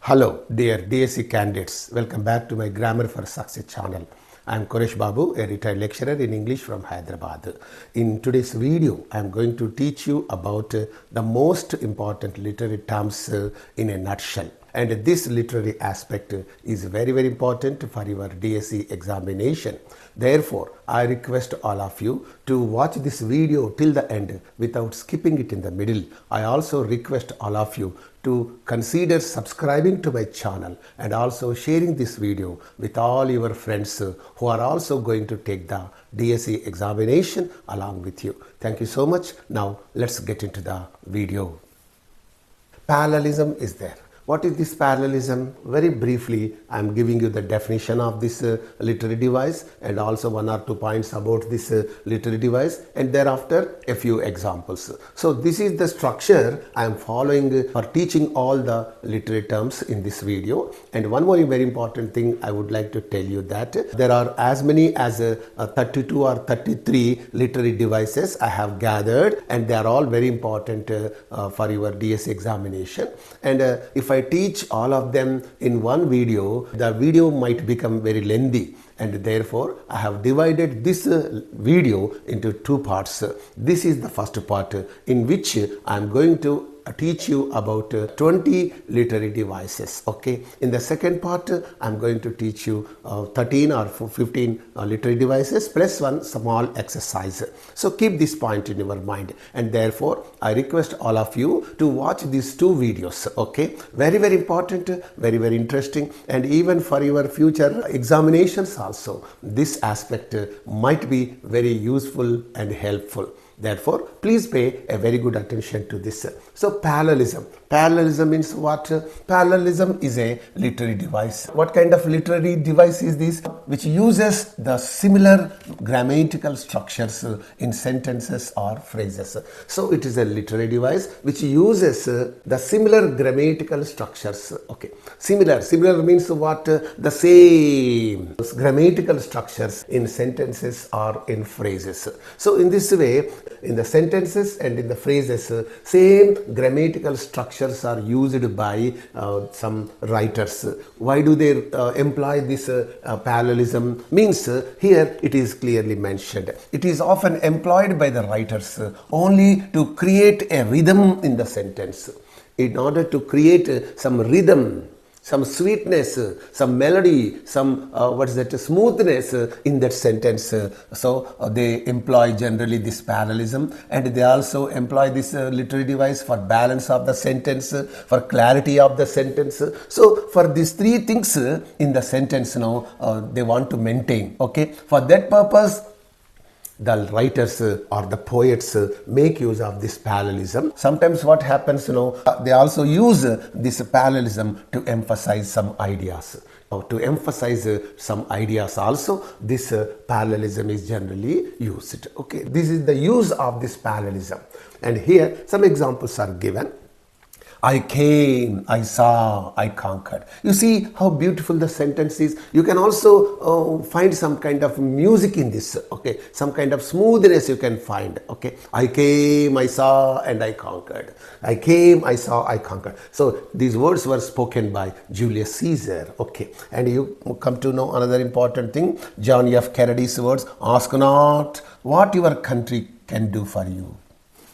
Hello dear DSC candidates, welcome back to my Grammar for Success channel. I am Koresh Babu, a retired lecturer in English from Hyderabad. In today's video, I am going to teach you about the most important literary terms in a nutshell. And this literary aspect is very important for your DSC examination. Therefore, I request all of you to watch this video till the end without skipping it in the middle. I also request all of you to consider subscribing to my channel and also sharing this video with all your friends who are also going to take the DSC examination along with you. Thank you so much. Now let's get into the video. Parallelism is there. What is this parallelism? Very briefly, I am giving you the definition of this literary device and also one or two points about this literary device, and thereafter a few examples. So this is the structure I am following for teaching all the literary terms in this video. And one more very important thing I would like to tell you that there are as many as 32 or 33 literary devices I have gathered, and they are all very important for your DSC examination. And if I teach all of them in one video, the video might become very lengthy, and therefore I have divided this video into two parts. This is the first part in which I am going to teach you about 20 literary devices. Okay, in the second part I'm going to teach you 13 or 15 literary devices plus one small exercise. So keep this point in your mind, and therefore I request all of you to watch these two videos. Okay, very important, very interesting, and even for your future examinations also this aspect might be very useful and helpful. Therefore, please pay a very good attention to this. So, parallelism. Parallelism means what? Parallelism is a literary device. What kind of literary device is this? Which uses the similar grammatical structures in sentences or phrases. So, it is a literary device which uses the similar grammatical structures. Okay. Similar means what? The same grammatical structures in sentences or in phrases. So, in this way, in the sentences and in the phrases, same grammatical structures are used by some writers. Why do they employ this parallelism? Means here it is clearly mentioned. It is often employed by the writers only to create a rhythm in the sentence. In order to create some rhythm, some sweetness, some melody, some smoothness in that sentence. So they employ generally this parallelism, and they also employ this literary device for balance of the sentence, for clarity of the sentence. So for these three things in the sentence now they want to maintain. Okay, for that purpose the writers or the poets make use of this parallelism. Sometimes what happens, they also use this parallelism to emphasize some ideas. To emphasize some ideas also, this parallelism is generally used. Okay, this is the use of this parallelism. And here some examples are given. I came, I saw, I conquered. You see how beautiful the sentence is. You can also find some kind of music in this. Okay, some kind of smoothness you can find. Okay, I came, I saw, and I conquered. I came, I saw, I conquered. So these words were spoken by Julius Caesar. Okay, and you come to know another important thing. John F. Kennedy's words: "Ask not what your country can do for you.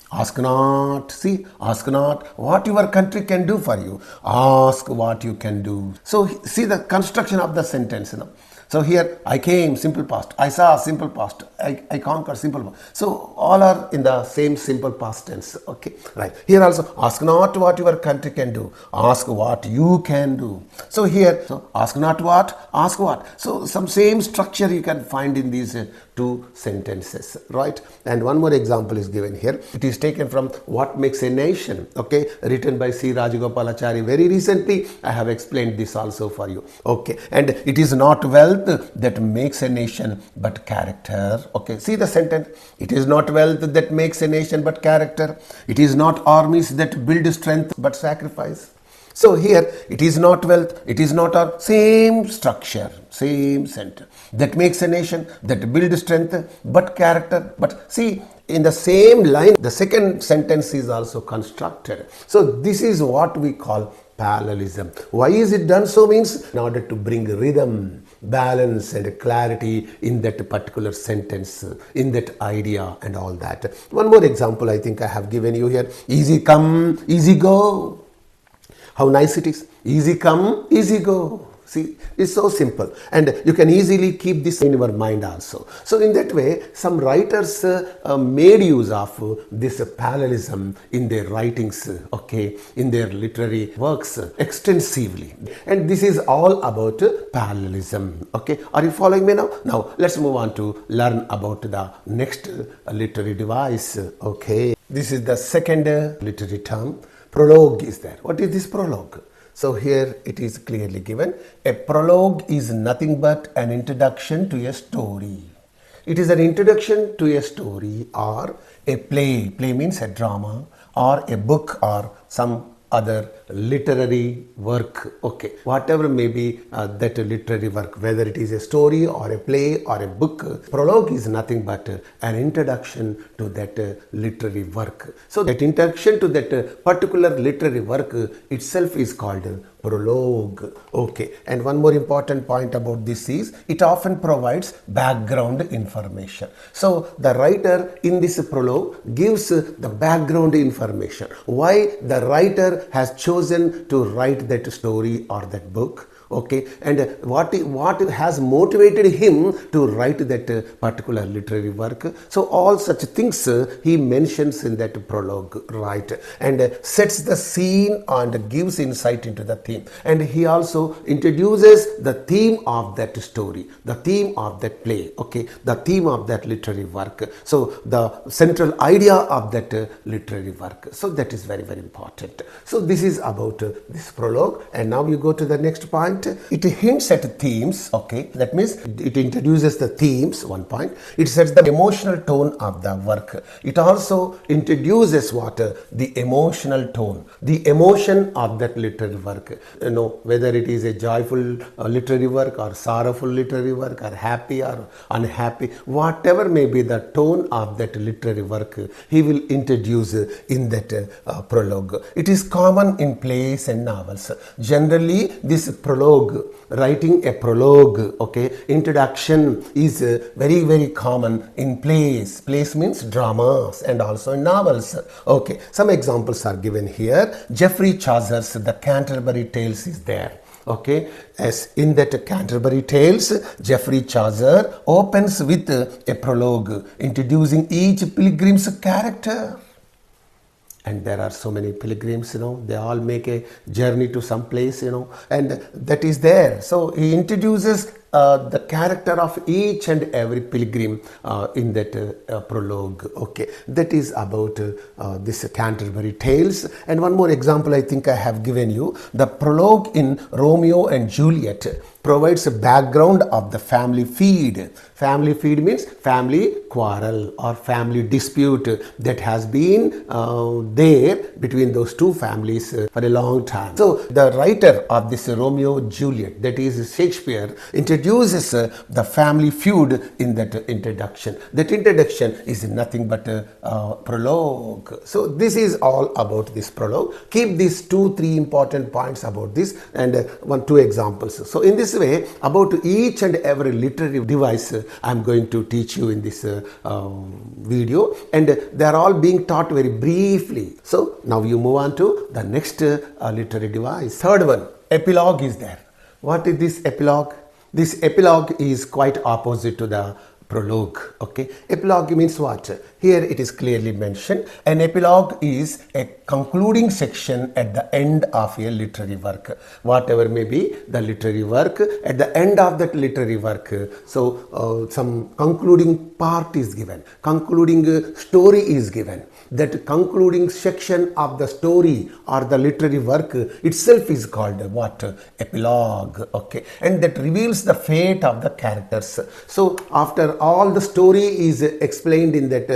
Ask not, ask not what your country can do for you. Ask what you can do." So see the construction of the sentence. So here, I came, simple past. I saw, simple past. I conquered, simple past. So all are in the same simple past tense. Okay, right. Here also, ask not what your country can do. Ask what you can do. So here, ask not what, ask what. So some same structure you can find in these two sentences, right? And one more example is given here. It is taken from What Makes a Nation, okay, written by C. Rajagopalachari. Very recently, I have explained this also for you. Okay, and it is not wealth that makes a nation, but character. Okay, see the sentence. It is not wealth that makes a nation, but character. It is not armies that build strength, but sacrifice. So here, it is not wealth, it is not our same structure, same center. That makes a nation, that builds strength, but character. But see, in the same line, the second sentence is also constructed. So this is what we call parallelism. Why is it done so? Means in order to bring rhythm, balance and clarity in that particular sentence, in that idea and all that. One more example I think I have given you here. Easy come, easy go. How nice it is. Easy come, easy go. See, it's so simple, and you can easily keep this in your mind also. So in that way, some writers made use of this parallelism in their writings, okay, in their literary works extensively. And this is all about parallelism, okay. Are you following me now? Now, let's move on to learn about the next literary device, okay. This is the second literary term. Prologue is there. What is this prologue? So here it is clearly given. A prologue is nothing but an introduction to a story. It is an introduction to a story or a play. Play means a drama or a book or some other literary work, okay, whatever may be that literary work, whether it is a story or a play or a book. Prologue is nothing but an introduction to that literary work. So that introduction to that particular literary work itself is called prologue, okay. And one more important point about this is it often provides background information. So the writer in this prologue gives the background information, why the writer has chosen to write that story or that book, okay, and what has motivated him to write that particular literary work. So all such things he mentions in that prologue, right, and sets the scene and gives insight into the theme. And he also introduces the theme of that story, the theme of that play, okay, the theme of that literary work. So the central idea of that literary work. So that is very, very important. So this is about this prologue. And now you go to the next point. It hints at themes, okay, that means it introduces the themes, one point. It sets the emotional tone of the work. It also introduces what? The emotional tone, the emotion of that literary work. You know, whether it is a joyful literary work or sorrowful literary work or happy or unhappy, whatever may be the tone of that literary work, he will introduce in that prologue. It is common in plays and novels. Generally, this prologue, writing a prologue, okay, introduction is very, very common in plays. Plays means dramas, and also in novels, okay. Some examples are given here. Geoffrey Chaucer's The Canterbury Tales is there. Okay, as in that Canterbury Tales, Geoffrey Chaucer opens with a prologue introducing each pilgrim's character. And there are so many pilgrims, you know, they all make a journey to some place, you know, and that is there. So he introduces the character of each and every pilgrim in that prologue, okay. That is about this Canterbury Tales. And one more example I think I have given you. The prologue in Romeo and Juliet provides a background of the family feud. Family feud means family quarrel or family dispute that has been there between those two families for a long time. So the writer of this Romeo and Juliet, that is Shakespeare, introduces the family feud in that introduction. That introduction is nothing but a prologue. So this is all about this prologue. Keep these 2-3 important points about this and 1-2 examples. So in this way, about each and every literary device I am going to teach you in this video, and they are all being taught very briefly. So now you move on to the next literary device. Third one, epilogue is there. What is this epilogue? This epilogue is quite opposite to the prologue, okay. Epilogue means what? Here it is clearly mentioned. An epilogue is a concluding section at the end of a literary work. Whatever may be the literary work, at the end of that literary work, so some concluding part is given, concluding story is given. That concluding section of the story or the literary work itself is called what? Epilogue, okay. And that reveals the fate of the characters. So after all the story is explained in that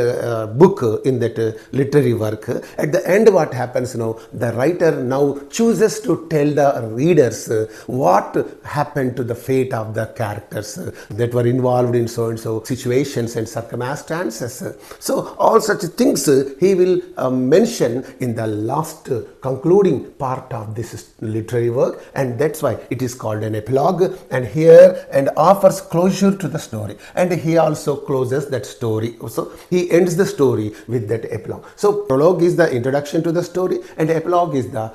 book, in that literary work, at the end what happens now, the writer now chooses to tell the readers what happened to the fate of the characters that were involved in so and so situations and circumstances. So all such things he will mention in the last concluding part of this literary work, and that's why it is called an epilogue, and here and offers closure to the story, and he also closes that story. So he ends the story with that epilogue. So prologue is the introduction to the story, and epilogue is the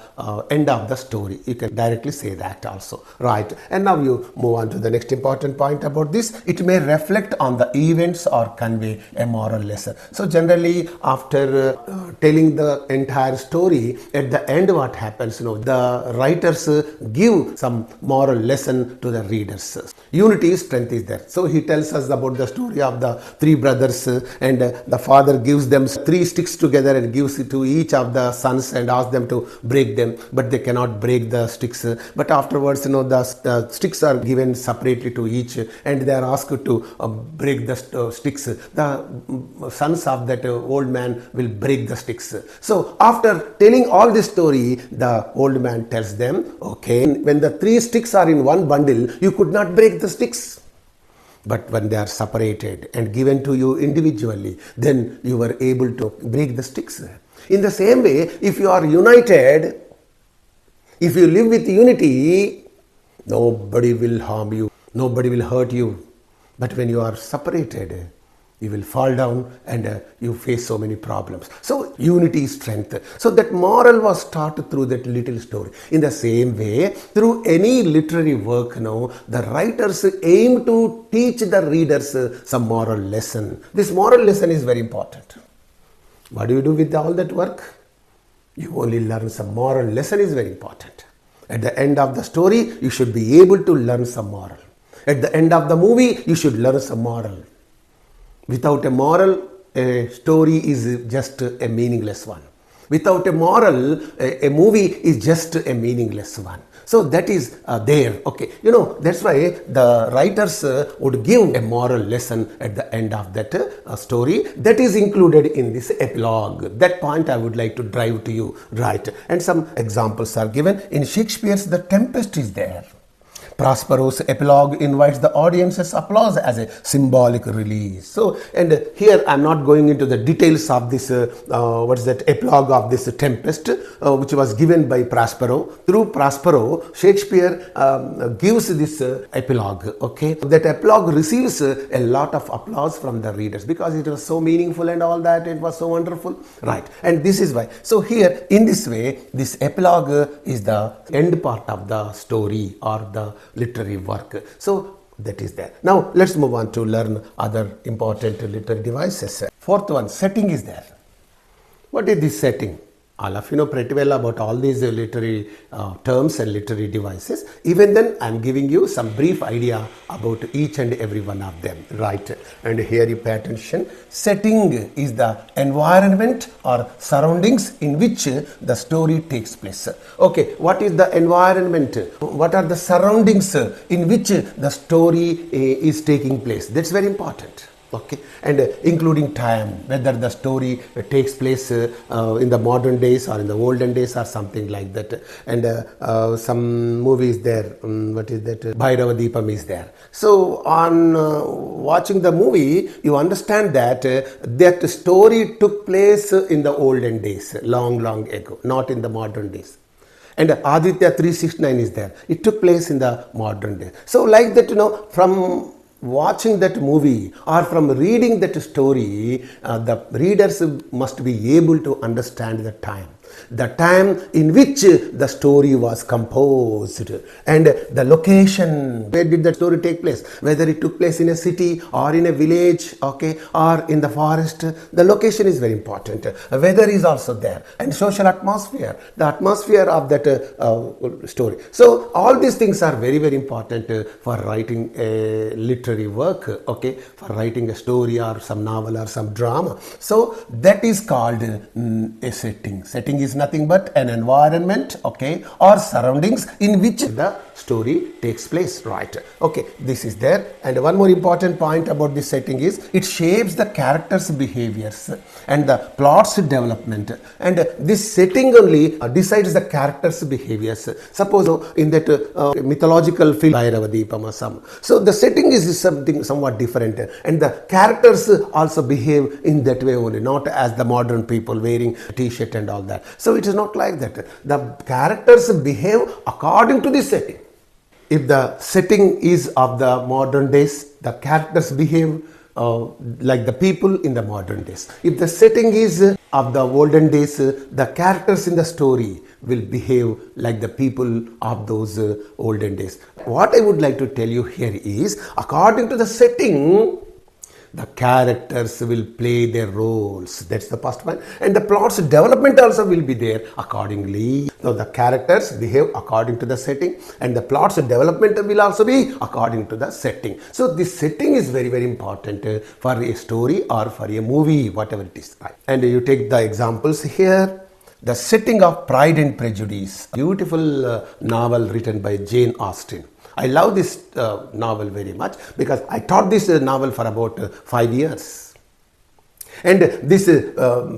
end of the story. You can directly say that also, right? And now you move on to the next important point about this. It may reflect on the events or convey a moral lesson. So generally, after telling the entire story, at the end what happens, the writers give some moral lesson to the readers. Unity, strength is there. So he tells us about the story of the three brothers, and the father gives them 3 sticks together and gives it to each of the sons and asks them to break them, but they cannot break the sticks. But afterwards, the sticks are given separately to each, and they are asked to break the sticks. The sons of that old man will break the sticks. So after telling all this story, the old man tells them, okay, when the 3 sticks are in one bundle, you could not break the sticks. But when they are separated and given to you individually, then you were able to break the sticks. In the same way, if you are united, if you live with unity, nobody will harm you, nobody will hurt you. But when you are separated, you will fall down and you face so many problems. So unity is strength. So that moral was taught through that little story. In the same way, through any literary work, the writers aim to teach the readers some moral lesson. This moral lesson is very important. What do you do with all that work? You only learn some moral lesson is very important. At the end of the story, you should be able to learn some moral. At the end of the movie, you should learn some moral. Without a moral, a story is just a meaningless one. Without a moral, a movie is just a meaningless one. So that is there. Okay, that's why the writers would give a moral lesson at the end of that story. That is included in this epilogue. That point I would like to drive to you, right? And some examples are given. In Shakespeare's The Tempest is there. Prospero's epilogue invites the audience's applause as a symbolic release. So, and here I'm not going into the details of this, epilogue of this Tempest, which was given by Prospero. Through Prospero, Shakespeare gives this epilogue, okay. That epilogue receives a lot of applause from the readers because it was so meaningful and all that, it was so wonderful, right. And this is why. So here, in this way, this epilogue is the end part of the story or the literary work. So that is there. Now let's move on to learn other important literary devices. Fourth one, setting is there. What is this setting? All of you know pretty well about all these literary terms and literary devices. Even then, I am giving you some brief idea about each and every one of them, right? And here you pay attention. Setting is the environment or surroundings in which the story takes place. Okay, what is the environment? What are the surroundings in which the story is taking place? That's very important. Okay, and including time, whether the story takes place in the modern days or in the olden days or something like that. And some movies there, what is that? Bhairava Deepam is there. So on watching the movie, you understand that that story took place in the olden days, long ago, not in the modern days. And Aditya 369 is there. It took place in the modern days. So like that, from watching that movie or from reading that story, the readers must be able to understand the time in which the story was composed and the location, where did the story take place, whether it took place in a city or in a village, okay, or in the forest. The location is very important. Weather is also there, and social atmosphere, the atmosphere of that story. So all these things are very important for writing a literary work, okay, for writing a story or some novel or some drama. So that is called a setting. Setting setting is nothing but an environment, okay, or surroundings in which the story takes place, right? Okay, this is there. And one more important point about this setting is it shapes the characters' behaviors and the plot's development, and this setting only decides the characters' behaviors. Suppose in that mythological film so the setting is something somewhat different, and the characters also behave in that way only, not as the modern people wearing t-shirt and all that. So it is not like that. The characters behave according to the setting. If the setting is of the modern days, the characters behave like the people in the modern days. If the setting is of the olden days, the characters in the story will behave like the people of those olden days. What I would like to tell you here is, according to the setting, the characters will play their roles. That's the first one. And the plot's development also will be there accordingly. So the characters behave according to the setting, and the plot's development will also be according to the setting. So this setting is very, very important for a story or for a movie, whatever it is. Right? And you take the examples here. The setting of Pride and Prejudice, beautiful novel written by Jane Austen. I love this novel very much because I taught this novel for about 5 years. And this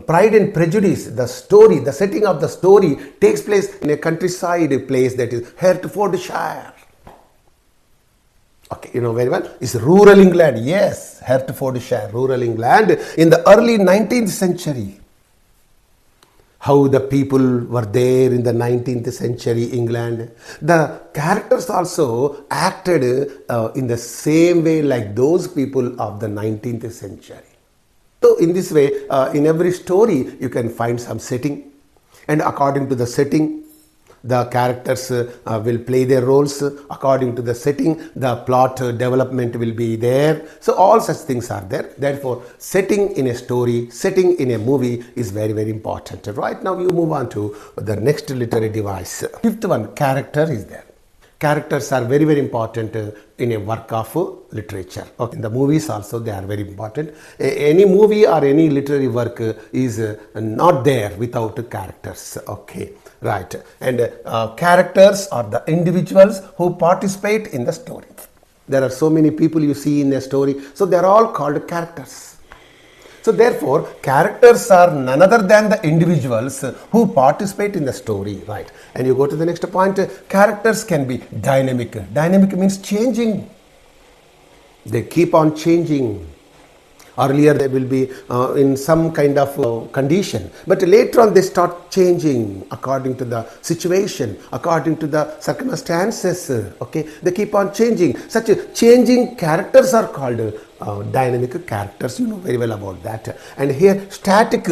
Pride and Prejudice, the story, the setting of the story takes place in a countryside place that is Hertfordshire. Okay, you know very well. It's rural England. Yes, Hertfordshire, rural England in the early 19th century. How the people were there in the 19th century England. The characters also acted in the same way like those people of the 19th century. So in this way, in every story, you can find some setting. And according to the setting, the characters will play their roles. According to the setting, the plot development will be there. So all such things are there. Therefore, setting in a story, setting in a movie is very, very important. Right now, you move on to the next literary device. Fifth one, character is there. Characters are very, very important in a work of literature. Okay. In the movies also, they are very important. Any movie or any literary work is not there without characters. Okay. Right. And characters are the individuals who participate in the story. There are so many people you see in a story. So they are all called characters. So therefore, characters are none other than the individuals who participate in the story. Right. And you go to the next point. Characters can be dynamic. Dynamic means changing. They keep on changing. Earlier they will be in some kind of condition, but later on they start changing according to the situation, according to the circumstances. Okay, they keep on changing. Such changing characters are called dynamic characters. You know very well about that. And here static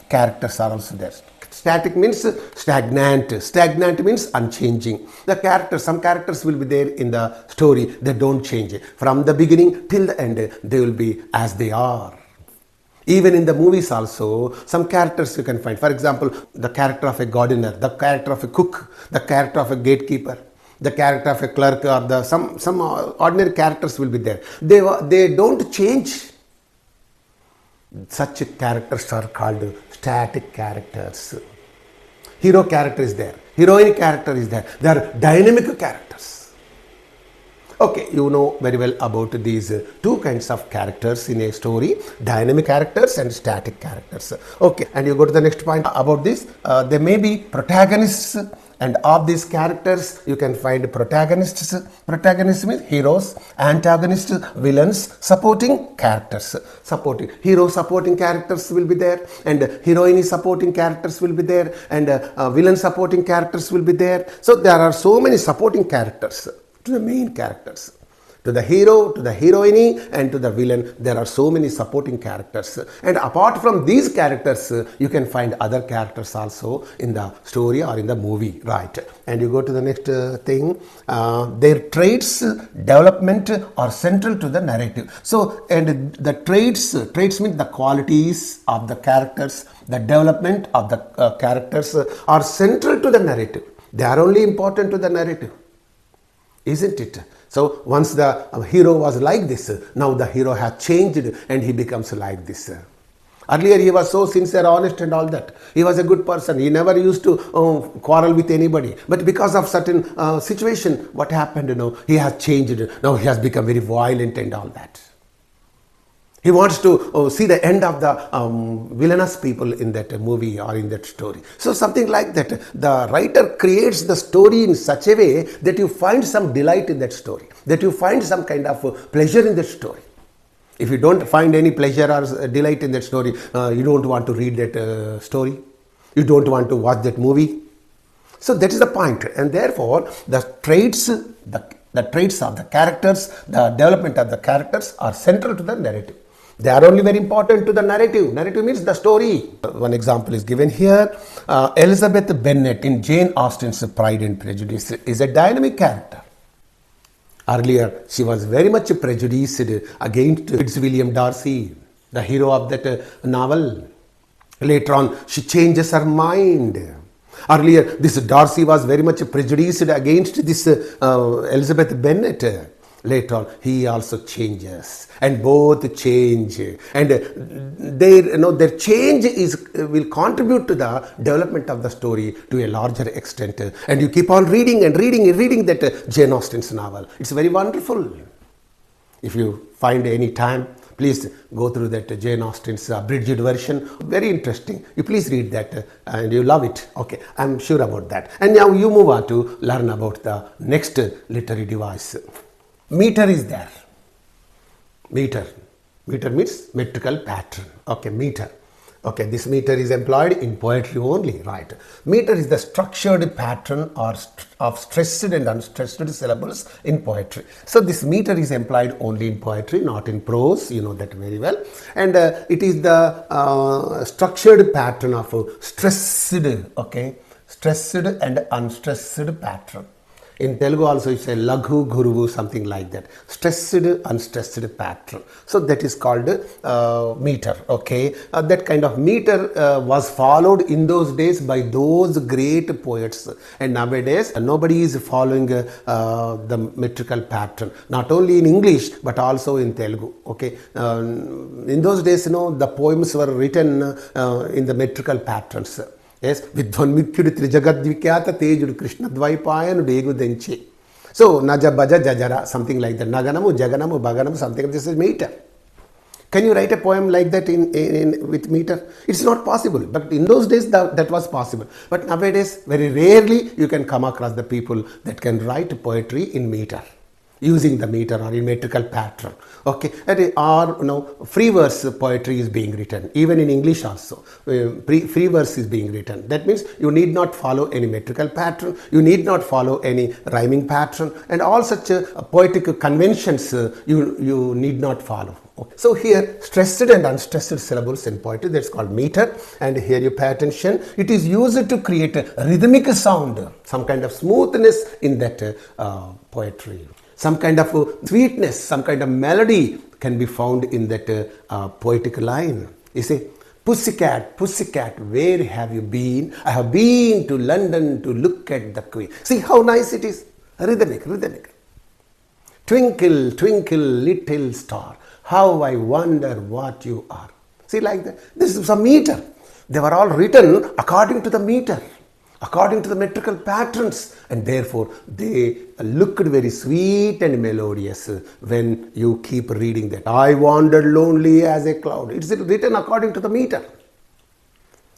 characters are also there. Static means stagnant. Stagnant means unchanging. The characters, some characters will be there in the story. They don't change. From the beginning till the end, they will be as they are. Even in the movies also, some characters you can find. For example, the character of a gardener, the character of a cook, the character of a gatekeeper, the character of a clerk, or the some ordinary characters will be there. They don't change. Such characters are called static characters. Hero character is there. Heroine character is there. They are dynamic characters. Okay, you know very well about these two kinds of characters in a story. Dynamic characters and static characters. Okay, and you go to the next point about this. There may be protagonists. And of these characters, you can find protagonists. Protagonists means heroes, antagonists, villains, supporting characters. Supporting hero supporting characters will be there, and heroine supporting characters will be there, and villain supporting characters will be there. So there are so many supporting characters to the main characters. To the hero, to the heroine, and to the villain, there are so many supporting characters. And apart from these characters, you can find other characters also in the story or in the movie, right? And you go to the next thing. Their traits, development are central to the narrative. So, and the traits mean the qualities of the characters, the development of the characters are central to the narrative. They are only important to the narrative, isn't it? So once the hero was like this, now the hero has changed and he becomes like this. Earlier he was so sincere, honest and all that. He was a good person. He never used to quarrel with anybody. But because of certain situation, what happened, he has changed. Now he has become very violent and all that. He wants to see the end of the villainous people in that movie or in that story. So something like that. The writer creates the story in such a way that you find some delight in that story, that you find some kind of pleasure in that story. If you don't find any pleasure or delight in that story, you don't want to read that story. You don't want to watch that movie. So that is the point. And therefore, the traits of the characters, the development of the characters are central to the narrative. They are only very important to the narrative. Narrative means the story. One example is given here. Elizabeth Bennet in Jane Austen's Pride and Prejudice is a dynamic character. Earlier, she was very much prejudiced against Fitzwilliam Darcy, the hero of that novel. Later on, she changes her mind. Earlier, this Darcy was very much prejudiced against this Elizabeth Bennet. Later on, he also changes, and both change, and their change will contribute to the development of the story to a larger extent. And you keep on reading and reading that Jane Austen's novel. It's very wonderful. If you find any time, please go through that Jane Austen's abridged version. Very interesting. You please read that and you love it. Okay, I'm sure about that. And now you move on to learn about the next literary device. Meter is there. Meter means metrical pattern. Okay, meter. Okay, this meter is employed in poetry only, right? Meter is the structured pattern of stressed and unstressed syllables in poetry. So this meter is employed only in poetry, not in prose. You know that very well. And it is the structured pattern of stressed, okay, stressed and unstressed pattern. In Telugu also it's a laghu, guruvu, something like that. Stressed, unstressed pattern. So that is called meter. Okay, that kind of meter was followed in those days by those great poets. And nowadays nobody is following the metrical pattern. Not only in English but also in Telugu. Okay, in those days, the poems were written in the metrical patterns. Yes, Vidvanmikhyudu Trijagadvikyata Tejudu Krishna Dvaipayanu Degu Denche. So, Naja Baja Jajara, something like that. Naganamu, Jaganamu, Baganamu, something. This is meter. Can you write a poem like that with meter? It's not possible. But in those days, that was possible. But nowadays, very rarely you can come across the people that can write poetry in meter, using the meter or in metrical pattern. Okay, or free verse poetry is being written, even in English also. Free verse is being written. That means you need not follow any metrical pattern, you need not follow any rhyming pattern, and all such poetic conventions you need not follow. Okay. So here, stressed and unstressed syllables in poetry, that's called meter. And here you pay attention, it is used to create a rhythmic sound, some kind of smoothness in that poetry. Some kind of sweetness, some kind of melody can be found in that poetic line. You say, pussycat, pussycat, where have you been? I have been to London to look at the Queen. See how nice it is. Rhythmic. Twinkle, twinkle, little star, how I wonder what you are. See, like that. This is a meter. They were all written according to the meter, according to the metrical patterns, and therefore they looked very sweet and melodious when you keep reading that. I wandered lonely as a cloud. It's written according to the meter.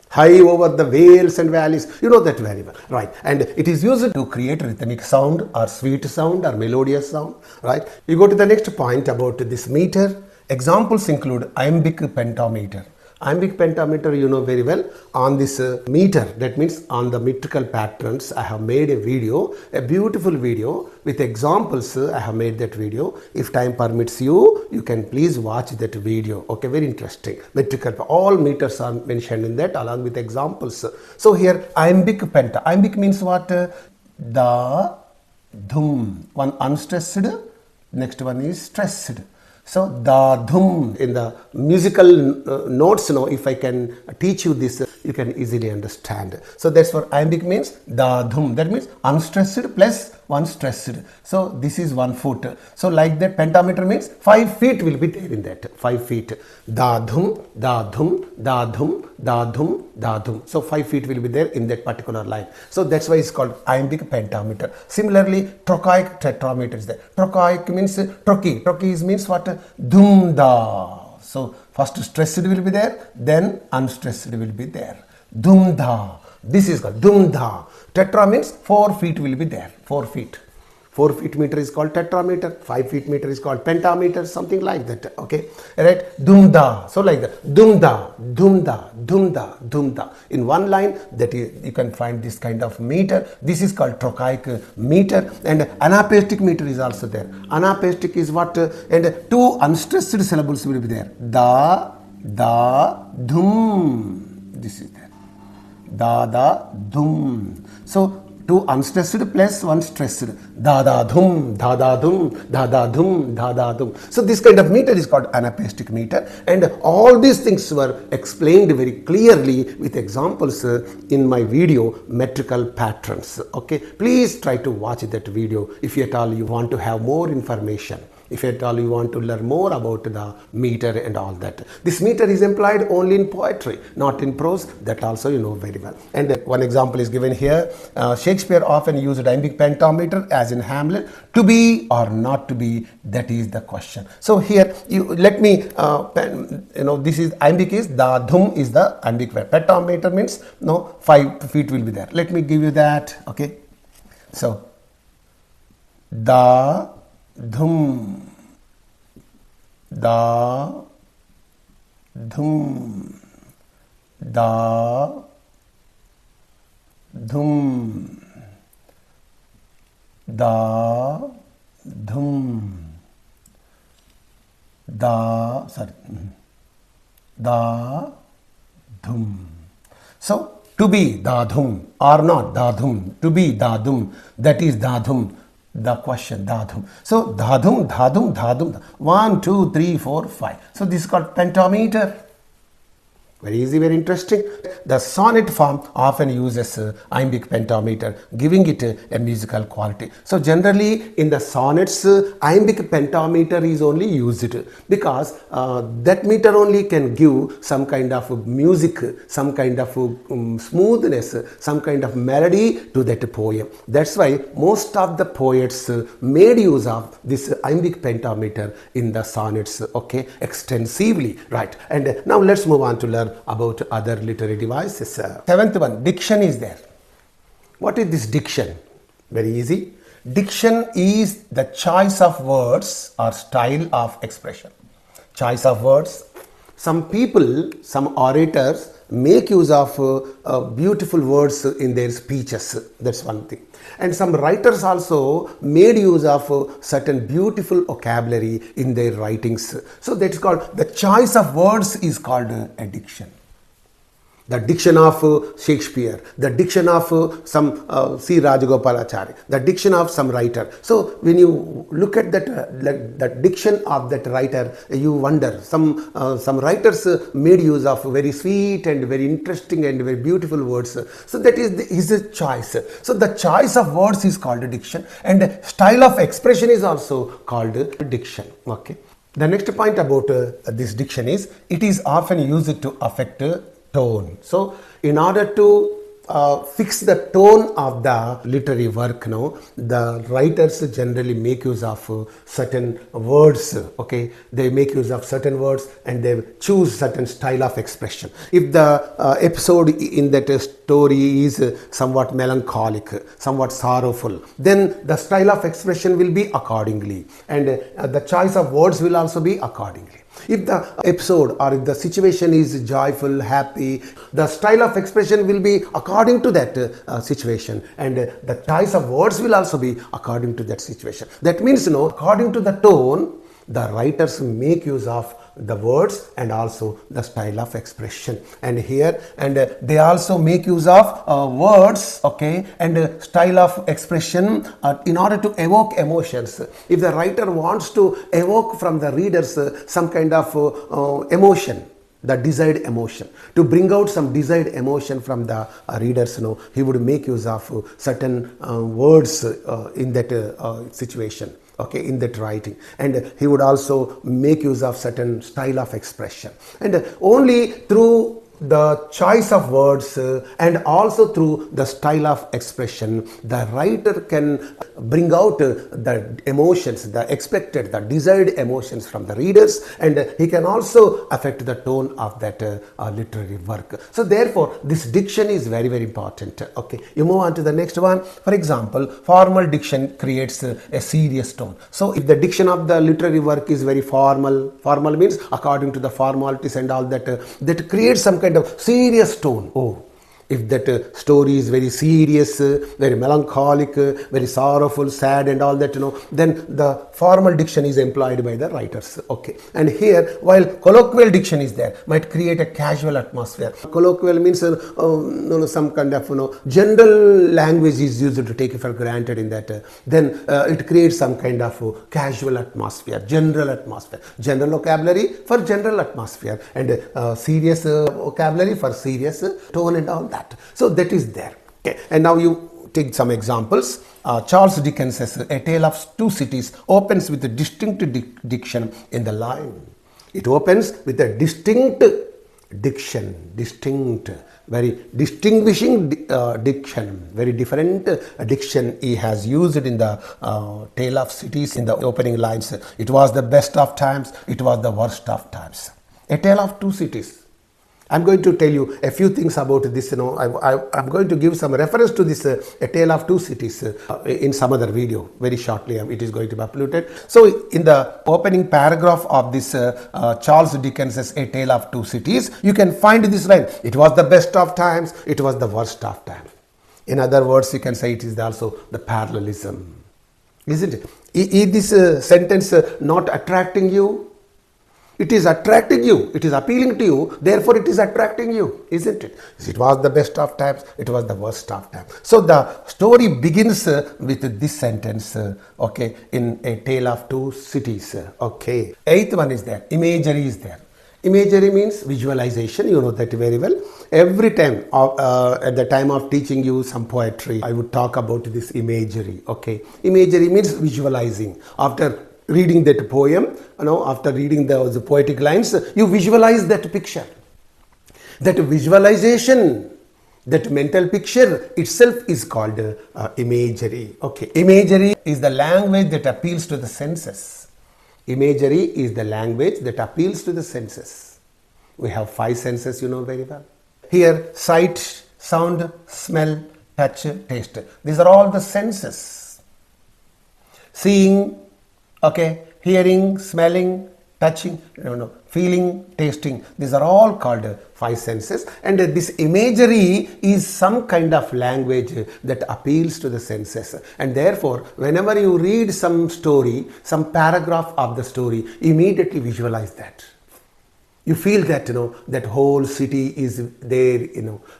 High over the vales and valleys. You know that very well, right? And it is used to create rhythmic sound or sweet sound or melodious sound, right? You go to the next point about this meter. Examples include iambic pentameter. Iambic pentameter, you know very well. On this meter, that means on the metrical patterns, I have made a video, a beautiful video with examples. I have made that video. If time permits you, you can please watch that video. Okay, very interesting. Metrical, all meters are mentioned in that along with examples. So here, iambic penta. Iambic means what? Da, dhum. One unstressed, next one is stressed. So, da, dhum, in the musical notes, if I can teach you this, you can easily understand. So, that's what iambic means, da, dhum. That means unstressed plus one stressed. So this is 1 foot. So like that, pentameter means 5 feet will be there in that. 5 feet. Da dhum, da dhum, da dhum, da dhum, da dhum. So 5 feet will be there in that particular line. So that's why it's called iambic pentameter. Similarly, trochaic tetrameter is there. Trochaic means trochee. Trochee means what? Dhum da. So first stressed will be there, then unstressed will be there. Dhum da. This is called dhum da. Tetra means 4 feet will be there. 4 feet. 4 feet meter is called tetrameter. 5 feet meter is called pentameter. Something like that. Okay. Right. Dhum da. So like that. Dhum da. Dhum da. Dhum da. Dhum da. In one line, that is, you can find this kind of meter. This is called trochaic meter. And anapestic meter is also there. Anapestic is what? And 2 unstressed syllables will be there. Da, da, dhum. This is there. Da, da, dhum. So 2 unstressed plus 1 stressed. Da, da, dhum, da, da, dhum, da, da, dhum, da, da, dhum. So this kind of meter is called anapestic meter. And all these things were explained very clearly with examples in my video, metrical patterns. Okay. Please try to watch that video if at all you want to have more information. If at all you want to learn more about the meter and all that. This meter is employed only in poetry, not in prose. That also you know very well. And one example is given here. Shakespeare often used iambic pentameter as in Hamlet. To be or not to be, that is the question. So here, you let me, this is iambic is, the dhum is the iambic verb. Pentameter means, 5 feet will be there. Let me give you that, okay. So, the dhum, da, dhum, da, dhum, da, dhum, da, da, dhum. So, to be da dhum or not da dhum, to be da dhum, that is da dhum. The question, dhadhum. So, dhadhum, dhadhum, dhadhum. 1, 2, 3, 4, 5. So, this is called pentameter. Very easy, very interesting. The sonnet form often uses iambic pentameter, giving it a musical quality. So, generally in the sonnets, iambic pentameter is only used because that meter only can give some kind of music, some kind of smoothness, some kind of melody to that poem. That's why most of the poets made use of this iambic pentameter in the sonnets, okay, extensively, right? And now let's move on to learn about other literary devices. Seventh one, diction is there. What is this diction? Very easy. Diction is the choice of words or style of expression. Choice of words. Some people, some orators make use of beautiful words in their speeches. That's one thing. And some writers also made use of certain beautiful vocabulary in their writings. So that's called, the choice of words is called a diction. The diction of Shakespeare, the diction of some C. Rajagopalachari, the diction of some writer. So when you look at that diction of that writer, you wonder, some writers made use of very sweet and very interesting and very beautiful words. So that is his choice. So the choice of words is called diction, and style of expression is also called diction. Okay. The next point about this diction is, it is often used to affect tone. So, in order to fix the tone of the literary work, the writers generally make use of certain words, okay. They make use of certain words and they choose certain style of expression. If the episode in that story is somewhat melancholic, somewhat sorrowful, then the style of expression will be accordingly, and the choice of words will also be accordingly. If the episode or if the situation is joyful, happy, the style of expression will be according to that situation, and the choice of words will also be according to that situation. That means, according to the tone, the writers make use of the words and also the style of expression. And here, and they also make use of words, okay, and style of expression in order to evoke emotions. If the writer wants to evoke from the readers some kind of emotion, the desired emotion. To bring out some desired emotion from the readers, he would make use of certain words in that situation, okay, in that writing, and he would also make use of certain style of expression, and only through the choice of words and also through the style of expression, the writer can bring out the emotions, the expected, the desired emotions from the readers, and he can also affect the tone of that literary work. So therefore this diction is very, very important. Okay, you move on to the next one. For example, formal diction creates a serious tone. So if the diction of the literary work is very formal means according to the formalities and all that, that creates some kind of serious tone. Oh, if that story is very serious, very melancholic, very sorrowful, sad and all that, then the formal diction is employed by the writers. Okay, and here while colloquial diction is there, might create a casual atmosphere. Colloquial means some kind of general language is used to take it for granted in that, then it creates some kind of casual atmosphere, general vocabulary for general atmosphere, and serious vocabulary for serious tone and all that. So that is there. Okay, and now you take some examples. Charles Dickens's A Tale of Two Cities opens with a distinct diction in the line. It opens with a distinct diction, very distinguishing diction, very different diction he has used in the Tale of Cities in the opening lines. It was the best of times, it was the worst of times. A Tale of Two Cities. I'm going to tell you a few things about this. I'm going to give some reference to this A Tale of Two Cities in some other video very shortly. It is going to be uploaded. So in the opening paragraph of this Charles Dickens's A Tale of Two Cities, you can find this line: it was the best of times, it was the worst of times. In other words, you can say it is also the parallelism, isn't it? Is this sentence not attracting you? It is attracting you, it is appealing to you, therefore it is attracting you, isn't it? It was the best of times, it was the worst of times. So the story begins with this sentence, okay, in A Tale of Two Cities. Okay, eighth one is there, imagery is there. Imagery means visualization, you know that very well. Every time at the time of teaching you some poetry, I would talk about this imagery. Okay, imagery means visualizing. After reading that poem, after reading the poetic lines, you visualize that picture. That visualization, that mental picture itself is called imagery. Okay, imagery is the language that appeals to the senses. Imagery is the language that appeals to the senses. We have five senses, you know very well. Here, sight, sound, smell, touch, taste. These are all the senses. Seeing, okay, hearing, smelling, touching, feeling, tasting. These are all called five senses, and this imagery is some kind of language that appeals to the senses, and therefore whenever you read some story, some paragraph of the story, immediately visualize that. You feel that, that whole city is there,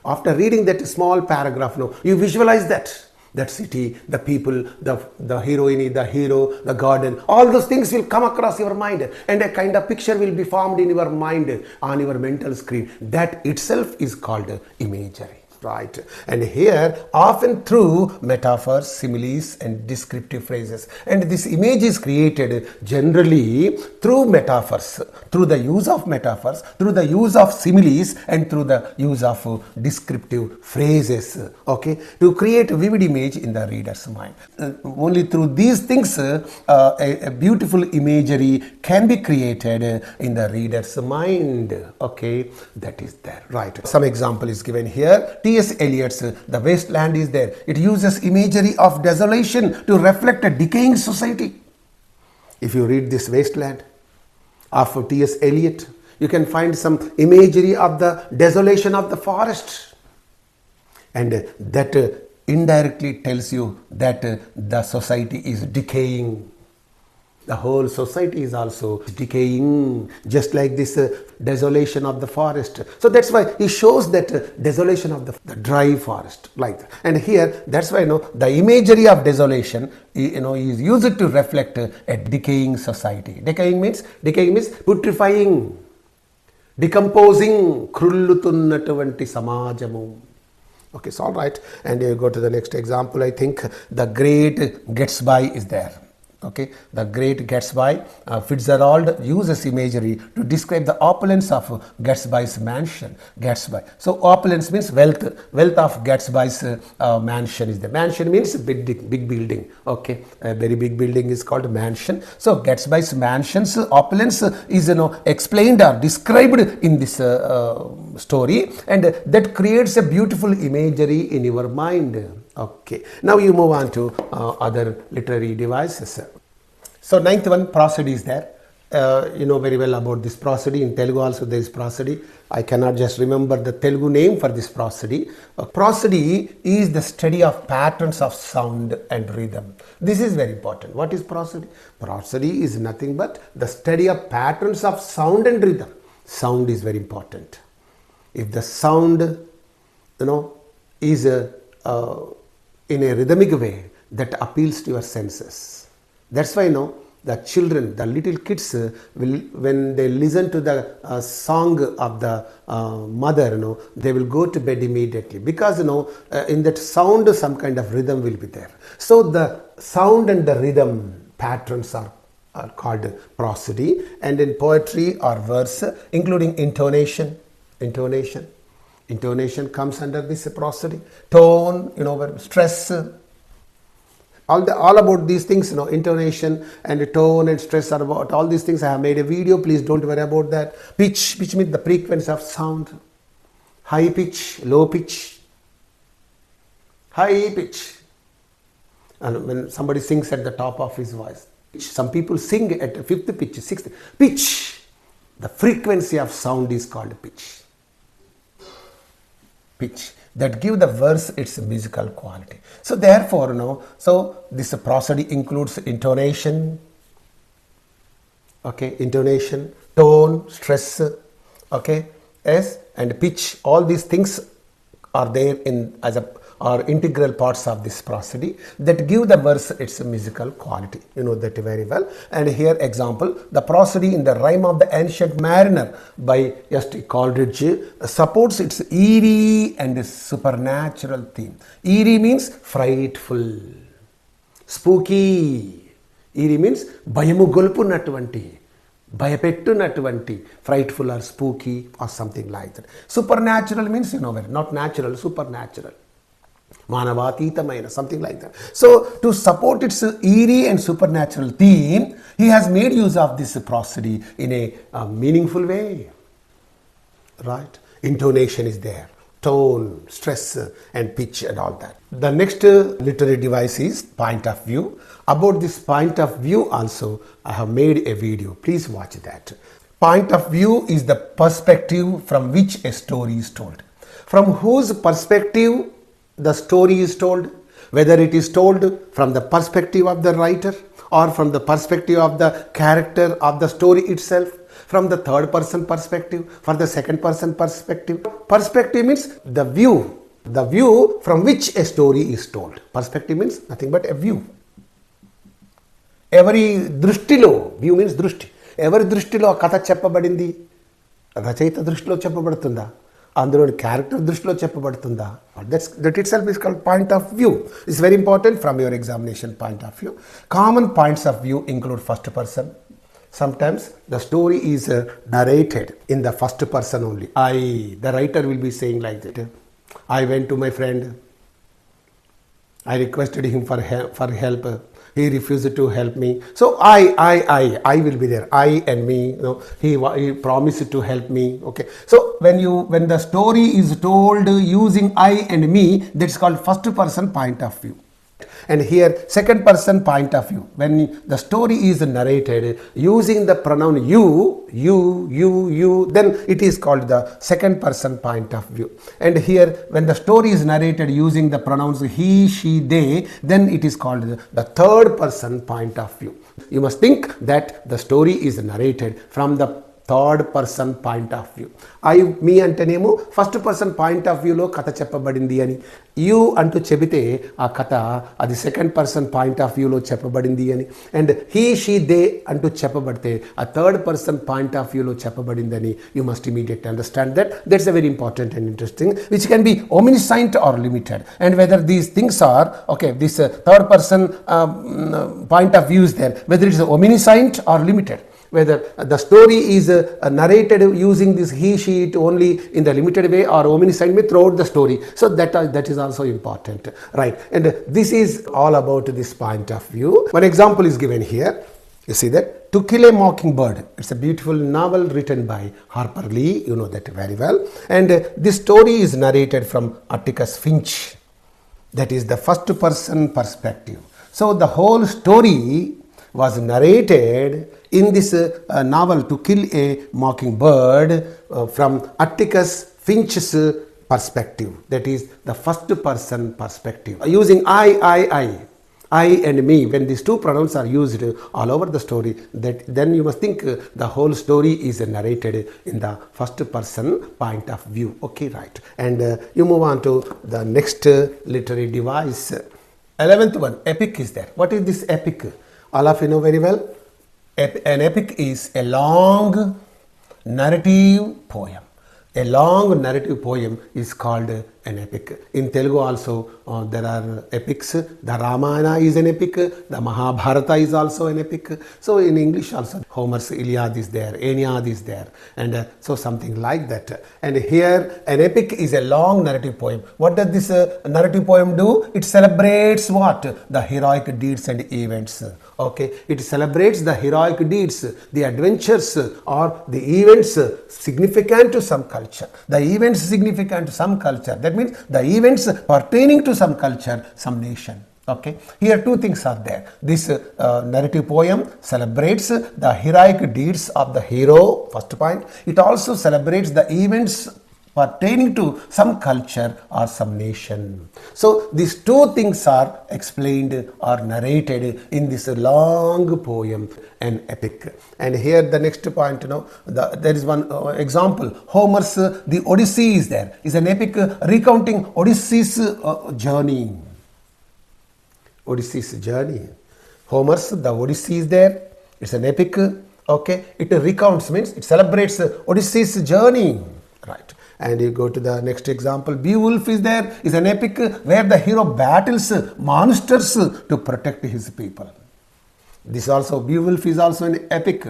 After reading that small paragraph, you visualize that city, the people, the heroine, the hero, the garden, all those things will come across your mind, and a kind of picture will be formed in your mind on your mental screen. That itself is called imagery. Right, and here often through metaphors, similes and descriptive phrases, and this image is created generally through metaphors, through the use of metaphors, through the use of similes and through the use of descriptive phrases, okay, to create a vivid image in the reader's mind. Only through these things a beautiful imagery can be created in the reader's mind. Okay, that is there. Right, some example is given here. T.S. Eliot's The Wasteland is there. It uses imagery of desolation to reflect a decaying society. If you read this Wasteland of T.S. Eliot, you can find some imagery of the desolation of the forest, and that indirectly tells you that the society is decaying. The whole society is also decaying, just like this desolation of the forest. So that's why he shows that desolation of the dry forest, like that. And here, that's why the imagery of desolation is used to reflect a decaying society. Decaying means putrefying. Decomposing కృల్లుతున్నటువంటి సమాజము. Okay, it's all right. And you go to the next example. I think the great Gatsby is there. Okay, the great Gatsby, Fitzgerald uses imagery to describe the opulence of Gatsby's mansion. Gatsby. So opulence means wealth. Wealth of Gatsby's mansion is the mansion means big building. Okay, a very big building is called mansion. So Gatsby's mansion's opulence is explained or described in this story, and that creates a beautiful imagery in your mind. Okay, now you move on to other literary devices. So ninth one, prosody is there. You know very well about this prosody. In Telugu also there is prosody. I cannot just remember the Telugu name for this prosody. Prosody is the study of patterns of sound and rhythm. This is very important. What is prosody? Prosody is nothing but the study of patterns of sound and rhythm. Sound is very important. If the sound is in a rhythmic way, that appeals to your senses. That's why the children, the little kids will, when they listen to the song of the mother, they will go to bed immediately, because in that sound some kind of rhythm will be there. So the sound and the rhythm patterns are called prosody. And in poetry or verse, including intonation comes under this prosody. Tone, stress, all about these things, intonation and tone and stress are about all these things. I have made a video, please don't worry about that. Pitch means the frequency of sound. High pitch, low pitch. High pitch, and when somebody sings at the top of his voice. Some people sing at fifth pitch, sixth pitch. The frequency of sound is called pitch. That give the verse its musical quality. So therefore, so this prosody includes intonation, okay, intonation, tone, stress, okay, yes, and pitch. All these things are there are integral parts of this prosody that give the verse its musical quality. You know that very well. And here example, the prosody in the rhyme of the ancient mariner by S.T. Coleridge supports its eerie and supernatural theme. Eerie means frightful, spooky. Eerie means భయము గొల్పునటువంటి, భయపెట్టునటువంటి, frightful or spooky or something like that. Supernatural means not natural, supernatural, మానవాతీతమైన, something like that. So to support its eerie and supernatural theme, he has made use of this prosody in a meaningful way, right? Intonation is there, tone, stress and pitch and all that. The next literary device is point of view. About this point of view also I have made a video, please watch that. Point of view is the perspective from which a story is told. From whose perspective the story is told, whether it is told from the perspective of the writer or from the perspective of the character of the story itself, from the third person perspective, for the second person perspective. Perspective means the view from which a story is told. Perspective means nothing but a view. Every దృష్టిలో, view means దృష్టి, ఎవరి దృష్టిలో కథ చెప్పబడింది? రచయిత దృష్టిలో చెప్పబడుతుందా? అందులోని character దృష్టిలో చెప్పబడుతుందా? That itself is called point of view. It's very important from your examination point of view. Common points of view include first person. Sometimes the story is narrated in the first person only. The writer will be saying like that. I went to my friend. I requested him for help. He refused to help me. So I will be there. I and me. He promised to help me. Okay. So when the story is told using I and me, that's called first person point of view. And here second person point of view, when the story is narrated using the pronoun you, then it is called the second person point of view. And here when the story is narrated using the pronouns he, she, they, then it is called the third person point of view. You must think that the story is narrated from the third person point of view. మీ అంటేనేమో first person point of వ్యూలో కథ చెప్పబడింది అని, you అంటూ చెబితే ఆ కథ అది సెకండ్ పర్సన్ పాయింట్ ఆఫ్ వ్యూలో చెప్పబడింది అని, అండ్ హీ షీ దే అంటూ చెప్పబడితే ఆ థర్డ్ పర్సన్ పాయింట్ ఆఫ్ వ్యూలో చెప్పబడిందని you must immediately understand that's a very important and interesting, which can be omniscient or limited, and whether these things are okay, this third person point of view is there, whether it is omniscient or limited, whether the story is narrated using this he she it only in the limited way or omniscient way throughout the story. So that is also important, right? And this is all about this point of view. One example is given here. You see that To Kill a Mockingbird, it's a beautiful novel written by Harper Lee, you know that very well, and this story is narrated from Atticus Finch, that is the first person perspective. So the whole story was narrated in this novel To Kill a Mockingbird from Atticus Finch's perspective, that is the first person perspective, using I and me. When these two pronouns are used all over the story, that then you must think the whole story is narrated in the first person point of view. Okay, right. And you move on to the next literary device. 11th one, epic is there. What is this epic? All of you know very well. An epic is a long narrative poem. A long narrative poem is called an epic. In Telugu also there are epics. The Ramayana is an epic. The Mahabharata is also an epic. So in English also Homer's Iliad is there, Aeneid is there, and so something like that. And here an epic is a long narrative poem. What does this narrative poem do? It celebrates what? The heroic deeds and events. Okay, it celebrates the heroic deeds, the adventures or the events significant to some culture. The events significant to some culture. That means the events pertaining to some culture, some nation. Okay, here two things are there. This narrative poem celebrates the heroic deeds of the hero, first point. It also celebrates the events pertaining to some culture or some nation. So these two things are explained or narrated in this long poem, an epic. And here the next point, you know, there is one example. Homer's The Odyssey is there, is an epic recounting Odysseus' journey. Odysseus' journey. Homer's The Odyssey is there. It's an epic. Okay, it recounts, means it celebrates Odysseus' journey. Right. And you go to the next example. Beowulf is there, is an epic where the hero battles monsters to protect his people. This also, Beowulf is also an epic.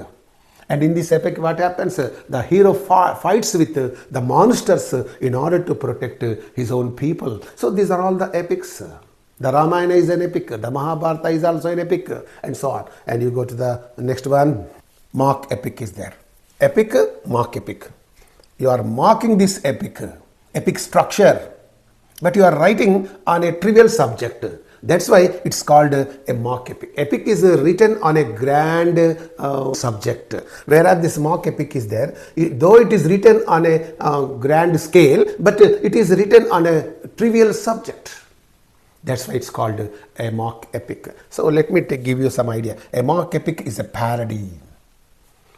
And in this epic what happens? The hero fights with the monsters in order to protect his own people. So these are all the epics. The Ramayana is an epic. The Mahabharata is also an epic, and so on. And you go to the next one. Mock epic is there. Epic, mock epic. You are mocking this epic structure, but you are writing on a trivial subject. That's why it's called a mock epic. Epic is written on a grand subject, whereas this mock epic is there, though it is written on a grand scale, but it is written on a trivial subject. That's why it's called a mock epic. So let me give you some idea. A mock epic is a parody.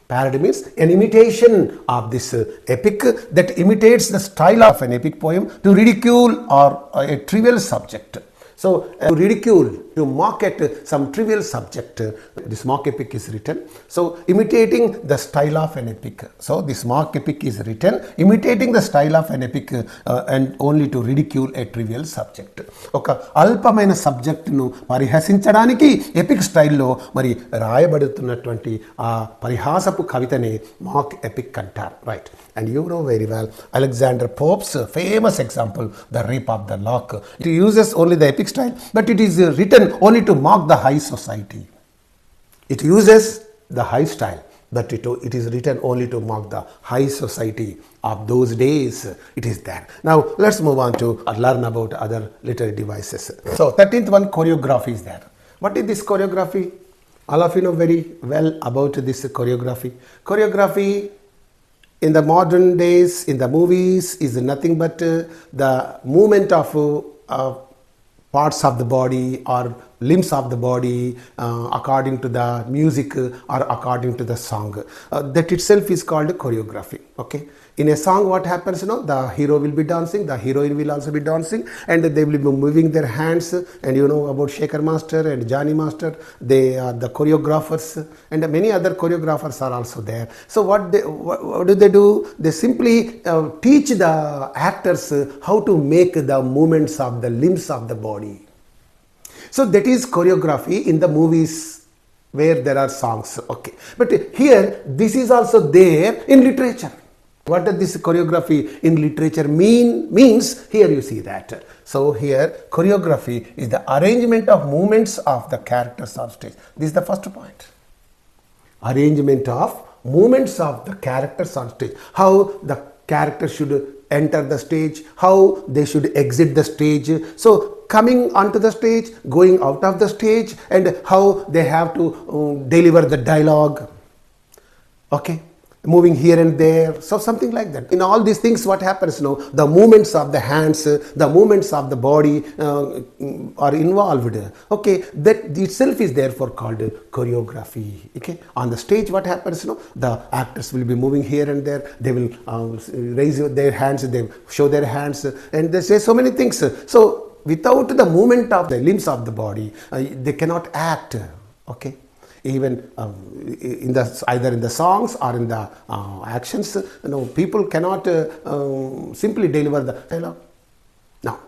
Parody means an imitation of this epic that imitates the style of an epic poem to ridicule or a trivial subject. So to ridicule, to mock at some trivial subject, this mock epic is written. So imitating the style of an epic. So this mock epic is written imitating the style of an epic and only to ridicule a trivial subject. ఒక అల్పమైన సబ్జెక్టును పరిహసించడానికి epic స్టైల్లో మరి రాయబడుతున్నటువంటి ఆ పరిహాసపు కవితనే మాక్ epic అంటారు. Right. And you know very well Alexander Pope's famous example, The Rape of the Lock. It uses only the epic style, but it is written only to mock the high society. It uses the high style, but it is written only to mock the high society of those days. It is there. Now let's move on to learn about other literary devices. So 13th one, choreography is there. What is this choreography? All of you know very well about this choreography. Choreography in the modern days, in the movies, is nothing but the movement of parts of the body or limbs of the body according to the music or according to the song. That itself is called choreography. Okay. In a song, what happens? The hero will be dancing, the heroine will also be dancing, and they will be moving their hands. And you know about Shaker Master and Johnny Master, they are the choreographers, and many other choreographers are also there. So what do they do? They simply teach the actors how to make the movements of the limbs of the body. So that is choreography in the movies where there are songs. Okay, but here this is also there in literature. What does this choreography in literature means? Here you see that. So here choreography is the arrangement of movements of the characters on stage. This is the first point. Arrangement of movements of the characters on stage. How the character should enter the stage, how they should exit the stage. So coming onto the stage, going out of the stage, and how they have to deliver the dialogue. Okay. Moving here and there, so something like that. In all these things, what happens? The movements of the hands, the movements of the body are involved. Okay, that itself is therefore called choreography. Okay, on the stage, what happens? The actors will be moving here and there. They will raise their hands, they show their hands, and they say so many things. So without the movement of the limbs of the body, they cannot act. Okay. Even either in the songs or in the actions, people cannot simply deliver the dialogue. Now,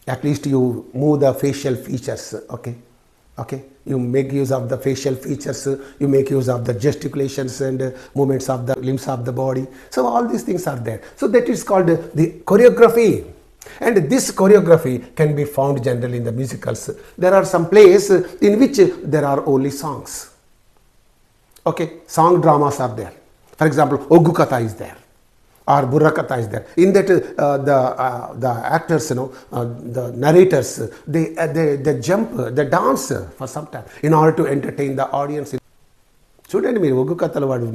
at least you move the facial features. Okay, you make use of the facial features. You make use of the gesticulations and movements of the limbs of the body. So all these things are there. So that is called the choreography. And this choreography can be found generally in the musicals. There are some plays in which there are only songs. Okay, song dramas are there. For example, Oggu Katha is there, or Burra Katha is there. In that, the actors, the narrators, they jump, they dance for some time in order to entertain the audience. చూడండి మీరు ఒగ్గు కథలో వాడు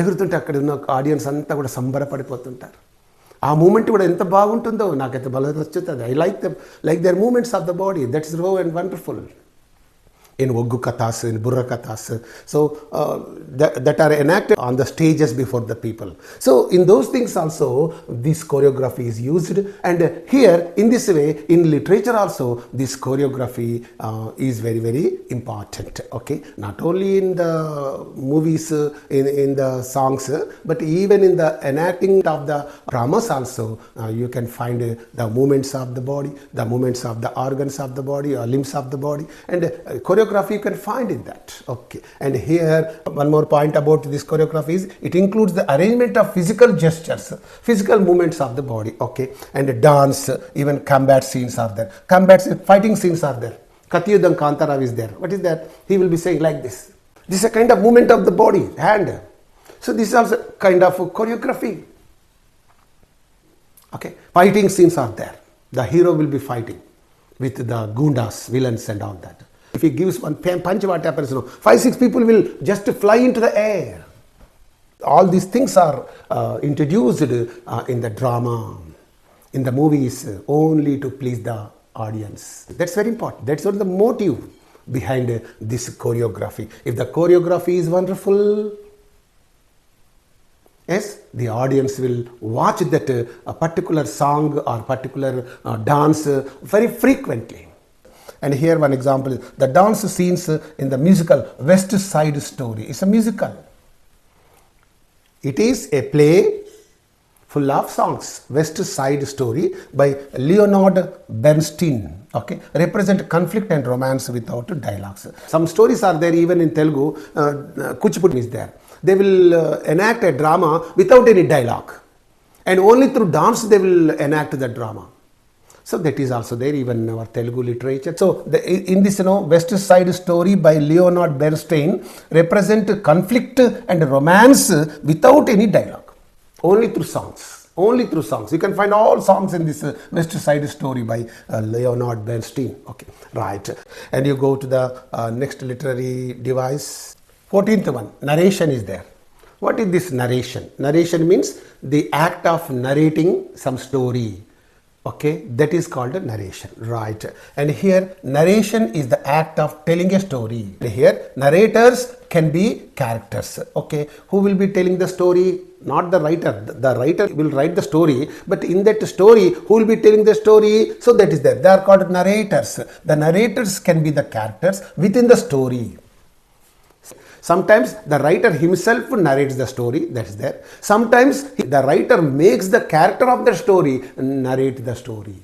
ఎగురుతుంటే అక్కడ ఉన్న audience అంతా కూడా సంబరపడిపోతుంటారు. ఆ moment కూడా ఎంత బాగుంటుందో నాకైతే భలే నచ్చుతుంది. I like their movements of the body. That is raw and wonderful. In Oggu Kathas, in Burra Kathas. So that are enacted on the stages before the people. So in those things also this choreography is used, and here in this way in literature also this choreography is very, very important. Okay, not only in the movies, in the songs, but even in the enacting of the dramas also you can find the movements of the body, the movements of the organs of the body or limbs of the body, and choreography you can find in that. Okay, and here one more point about this choreography is it includes the arrangement of physical gestures, physical movements of the body. Okay, and dance, even combat scenes are there. Fighting scenes are there. Katyudam Kantarav is there. What is that? He will be saying like this. This is a kind of movement of the body, hand. So this is also kind of choreography. Okay, fighting scenes are there. The hero will be fighting with the gundas, villains and all that. If he gives one punch, what happens? 5-6 people will just fly into the air. All these things are introduced in the drama, in the movies, only to please the audience. That's very important. That's what the motive behind this choreography. If the choreography is wonderful, yes, the audience will watch that a particular song or particular dance very frequently. And here one example is the dance scenes in the musical West Side Story. It's a musical. It is a play full of songs. West Side Story by Leonard Bernstein. Okay, represent conflict and romance without dialogues. Some stories are there even in Telugu. Kuchipudi is there. They will enact a drama without any dialogue, and only through dance they will enact the drama. So that is also there even in our Telugu literature. So in this West Side Story by Leonard Bernstein represent conflict and romance without any dialogue, only through songs. You can find all songs in this West Side Story by Leonard Bernstein. Okay, right. And you go to the next literary device. 14th one, narration is there. What is this narration? Narration means the act of narrating some story. Okay, that is called a narration, right? And here narration is the act of telling a story. Here narrators can be characters. Okay, who will be telling the story? Not the writer. The writer will write the story, but in that story, who will be telling the story? So that is there. They are called narrators. The narrators can be the characters within the story. Sometimes the writer himself narrates the story, that is there. Sometimes the writer makes the character of the story narrate the story,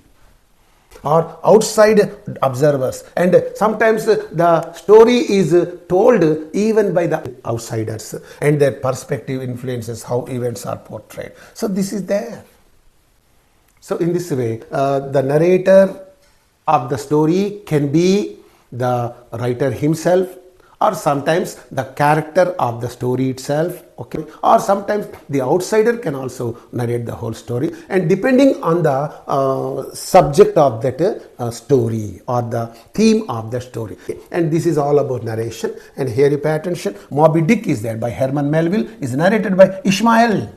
or outside observers, and sometimes the story is told even by the outsiders, and their perspective influences how events are portrayed. So this is there. So in this way, the narrator of the story can be the writer himself, or sometimes the character of the story itself, okay, or sometimes the outsider can also narrate the whole story, and depending on the subject of that story or the theme of the story. And this is all about narration. And here you pay attention, Moby Dick is there by Herman Melville, is narrated by Ishmael.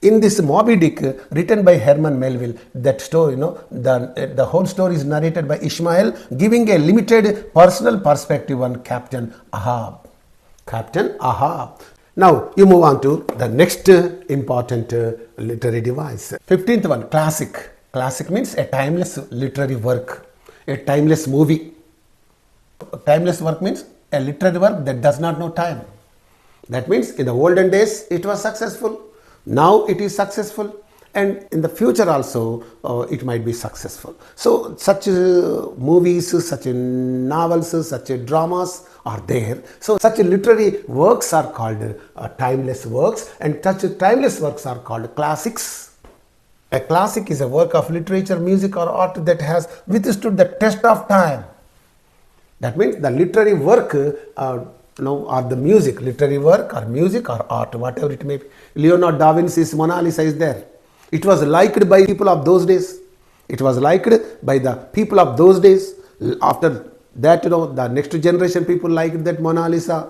In this Moby Dick, written by Herman Melville, that story, the whole story is narrated by Ishmael, giving a limited personal perspective on Captain Ahab. Captain Ahab. Now, you move on to the next important literary device. 15th one, classic. Classic means a timeless literary work, a timeless movie. Timeless work means a literary work that does not know time. That means in the olden days, it was successful. Now it is successful, and in the future also it might be successful. So such movies, such novels, such dramas are there. So such literary works are called timeless works, and such timeless works are called classics. A classic is a work of literature, music or art that has withstood the test of time. That means the literary work or the music, literary work or music or art, whatever it may be. Leonardo da Vinci's Mona Lisa is there. It was liked by people of those days. It was liked by the people of those days. After that, the next generation people liked that Mona Lisa.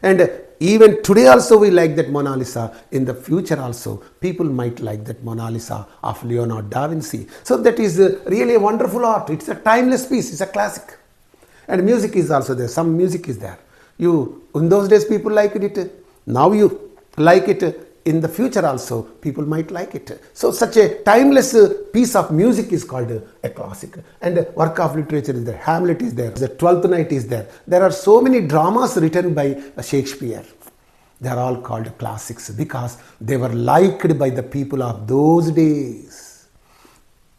And even today also we like that Mona Lisa. In the future also, people might like that Mona Lisa of Leonardo da Vinci. So that is really a wonderful art. It's a timeless piece. It's a classic. And music is also there. Some music is there. In those days people liked it. Now you like it. In the future also people might like it. So such a timeless piece of music is called a classic. And work of literature is there. Hamlet is there. The 12th Night is there. There are so many dramas written by Shakespeare. They are all called classics because they were liked by the people of those days.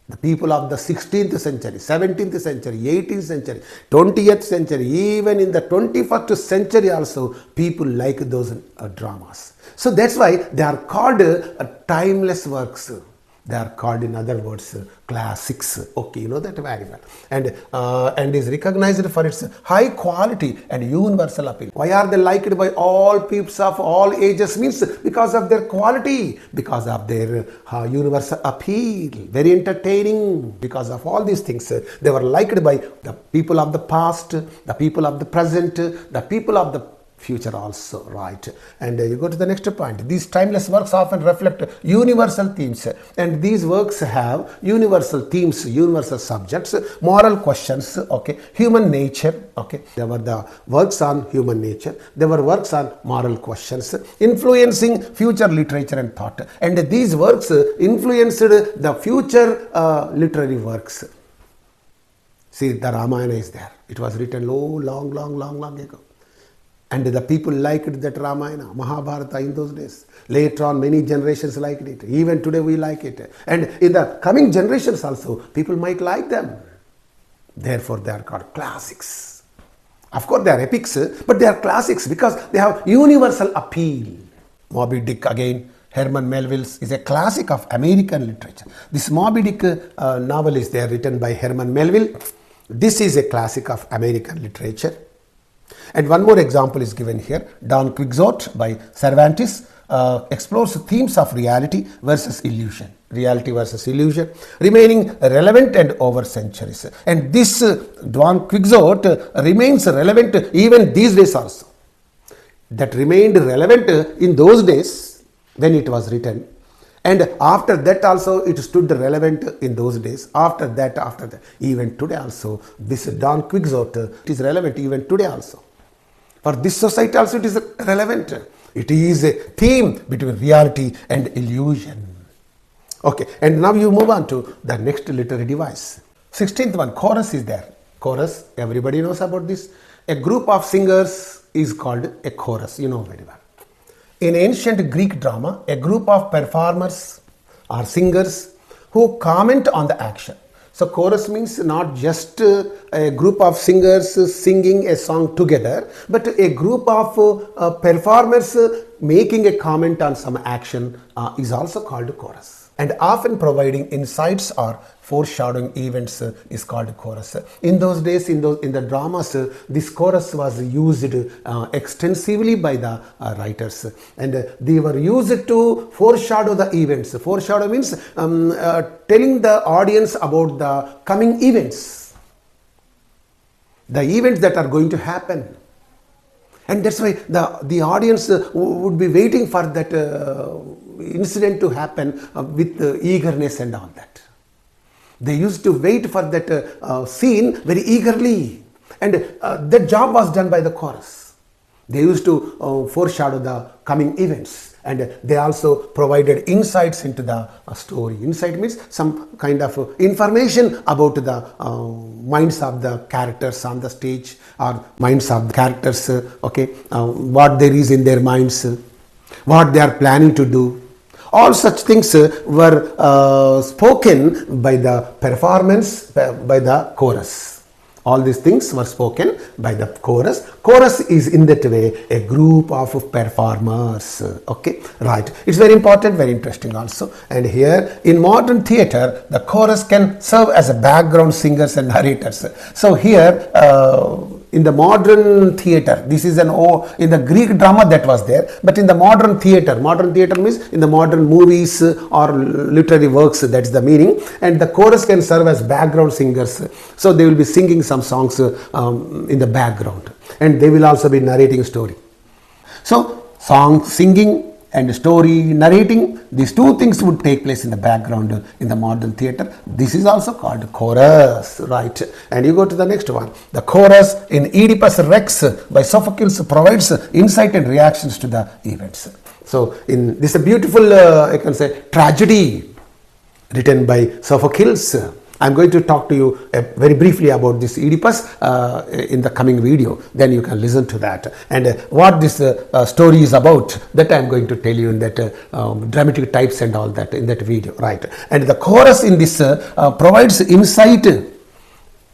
The people of the 16th century, 17th century, 18th century, 20th century, even in the 21st century also, people like those dramas. So that's why they are called timeless works. They are called, in other words, classics. Okay, you know that very well. And is recognized for its high quality and universal appeal. Why are they liked by all peoples of all ages? Means because of their quality, because of their universal appeal, very entertaining. Because of all these things, they were liked by the people of the past, the people of the present, the people of the future also, right? And you go to the next point. These timeless works often reflect universal themes, and these works have universal themes, universal subjects, moral questions, okay, human nature, okay. There were the works on human nature, there were works on moral questions, influencing future literature and thought, and these works influenced the future literary works. See, the Ramayana is there. It was written long ago. And the people liked that Ramayana, Mahabharata in those days. Later on, many generations liked it. Even today we like it. And in the coming generations also, people might like them. Therefore, they are called classics. Of course, they are epics, but they are classics because they have universal appeal. Moby Dick, again, Herman Melville's, is a classic of American literature. This Moby Dick novel is there, written by Herman Melville. This is a classic of American literature. And one more example is given here. Don Quixote by Cervantes explores themes of reality versus illusion. Reality versus illusion remaining relevant and over centuries. And this Don Quixote remains relevant even these days also. That remained relevant in those days when it was written. And after that also it stood relevant in those days. After that, even today also, this Don Quixote, it is relevant even today also. For this society also it is relevant. It is a theme between reality and illusion. Okay, and now you move on to the next literary device. 16th one, chorus is there. Chorus, everybody knows about this. A group of singers is called a chorus, you know very well. In ancient Greek drama, a group of performers or singers who comment on the action. So chorus means not just a group of singers singing a song together, but a group of performers making a comment on some action is also called chorus. And often providing insights or foreshadowing events is called chorus. In those days, in the dramas, this chorus was used extensively by the writers, and they were used to foreshadow the events. Foreshadow means telling the audience about the coming events, the events that are going to happen. And that's why the audience would be waiting for that incident to happen with eagerness and all that. They used to wait for that scene very eagerly, and that job was done by the chorus. They used to foreshadow the coming events, and they also provided insights into the story. Insight means some kind of information about the minds of the characters on the stage, or minds of the characters, what there is in their minds, what they are planning to do. All such things were spoken by the performance, by the chorus. All these things were spoken by the chorus. Chorus is in that way a group of performers. Okay, right. It's very important, very interesting also. And here in modern theatre, the chorus can serve as a background singers and narrators. So here in the modern theatre, this is in the Greek drama that was there, but in the modern theatre means in the modern movies or literary works, that's the meaning. And the chorus can serve as background singers. So they will be singing some songs in the background, and they will also be narrating story. So song singing and story narrating, these two things would take place in the background in the modern theatre. This is also called chorus, right? And you go to the next one. The chorus in Oedipus Rex by Sophocles provides insight and reactions to the events. So in this is a beautiful I can say tragedy written by Sophocles. I'm going to talk to you very briefly about this Oedipus in the coming video. Then you can listen to that. And what this story is about, that I'm going to tell you in that dramatic types and all that in that video, right? And the chorus in this provides insight,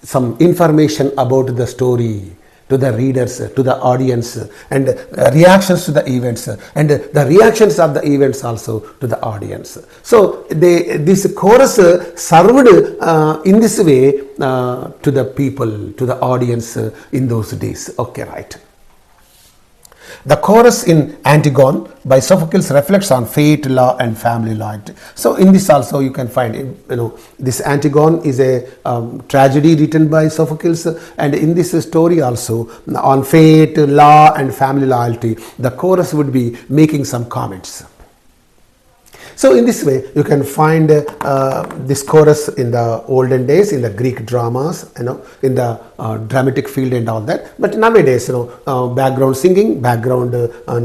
some information about the story to the readers, to the audience, and reactions to the events, and the reactions of the events also to the audience. So this chorus served in this way to the people, to the audience in those days. Okay, right. The chorus in Antigone by Sophocles reflects on fate, law, and family loyalty. So in this also you can find, this Antigone is a tragedy written by Sophocles, and in this story also on fate, law, and family loyalty, the chorus would be making some comments. So in this way you can find this chorus in the olden days in the Greek dramas, in the dramatic field and all that. But nowadays, background singing, background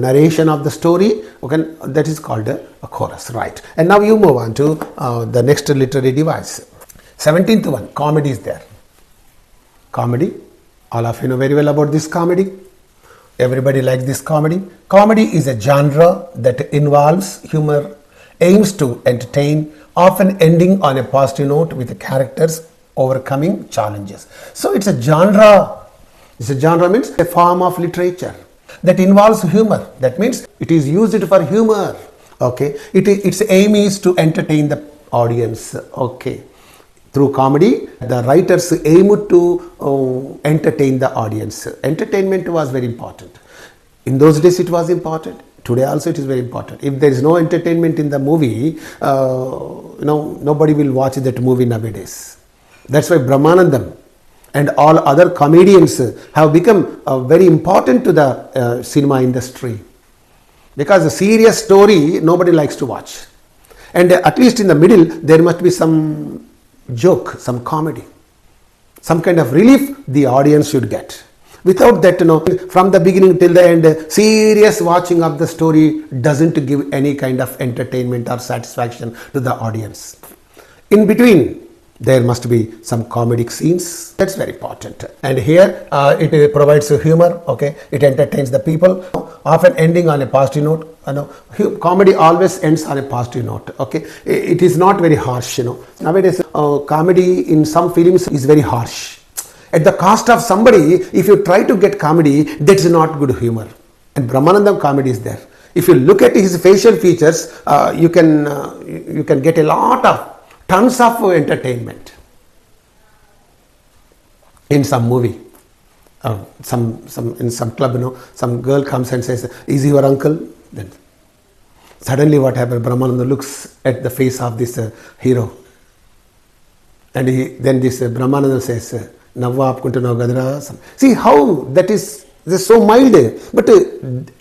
narration of the story, that is called a chorus, right? And now you move on to the next literary device. 17th one, comedy is there. Comedy, all of you know very well about this comedy. Everybody likes this comedy. Comedy is a genre that involves humor, aims to entertain, often ending on a positive note with the characters overcoming challenges. So it's a genre. It's a genre means a form of literature that involves humor. That means it is used for humor. Okay, its aim is to entertain the audience. Okay, through comedy, the writers aim to entertain the audience. Entertainment was very important. In those days, it was important. Today also it is very important. If there is no entertainment in the movie, nobody will watch that movie nowadays. That's why Brahmanandam and all other comedians have become very important to the cinema industry. Because a serious story nobody likes to watch. And at least in the middle, there must be some joke, some comedy, some kind of relief the audience should get. Without that, from the beginning till the end, serious watching of the story doesn't give any kind of entertainment or satisfaction to the audience. In between, there must be some comedic scenes. That's very important. And here it provides humor. Okay, it entertains the people, often ending on a positive note. Comedy always ends on a positive note. Okay, it is not very harsh. Nowadays comedy in some films is very harsh. At the cost of somebody, if you try to get comedy, that's not good humor. And Brahmanandam comedy is there. If you look at his facial features, you can get a lot of tons of entertainment in some movie. In some club, some girl comes and says, "Is he your uncle?" Then suddenly what happens? Brahmananda looks at the face of this hero, and then this Brahmananda says, "Navva apkuntunavu gadra." See how that is so mild, but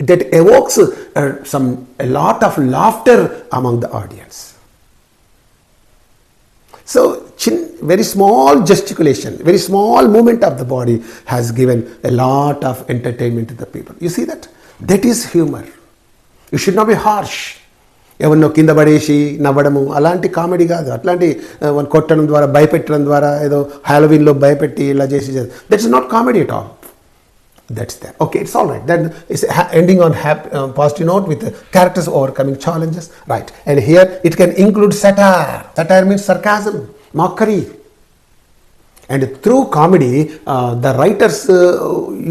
that evokes a lot of laughter among the audience. So, very small gesticulation, very small movement of the body has given a lot of entertainment to the people. You see that? That is humor. You should not be harsh. ఎవరినో కింద పడేసి నవ్వడము అలాంటి comedy కాదు. అట్లాంటి కొట్టడం ద్వారా భయపెట్టడం ద్వారా ఏదో హాలోవిన్లో భయపెట్టి ఇలా చేసి that's not comedy at all. That's there. Okay, it's all right. Then it's ending on positive note with characters overcoming challenges. Right. And here it can include satire. Satire means sarcasm, mockery. And through comedy, the writers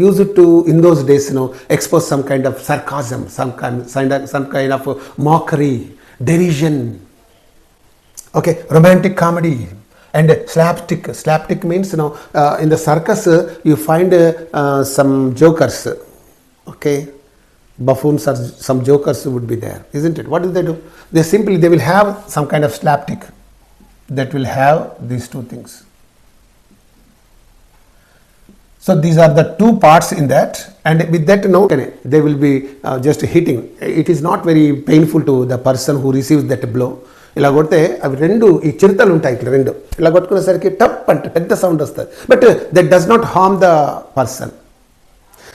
use it to, in those days, expose some kind of sarcasm, some kind of mockery, derision. Okay, romantic comedy. And slapstick. Slapstick means, in the circus, you find some jokers. Okay, buffoons or some jokers would be there, isn't it? What do? They will have some kind of slapstick that will have these two things. So these are the two parts in that, and with that, they will be just hitting. It is not very painful to the person who receives that blow. ఇలా కొడితే అవి రెండు ఈ చిరుతలు ఉంటాయి, ఇట్లా రెండు ఇలా కొట్టుకునేసరికి టప్ అంటే పెద్ద సౌండ్ వస్తుంది, but that does not harm the person.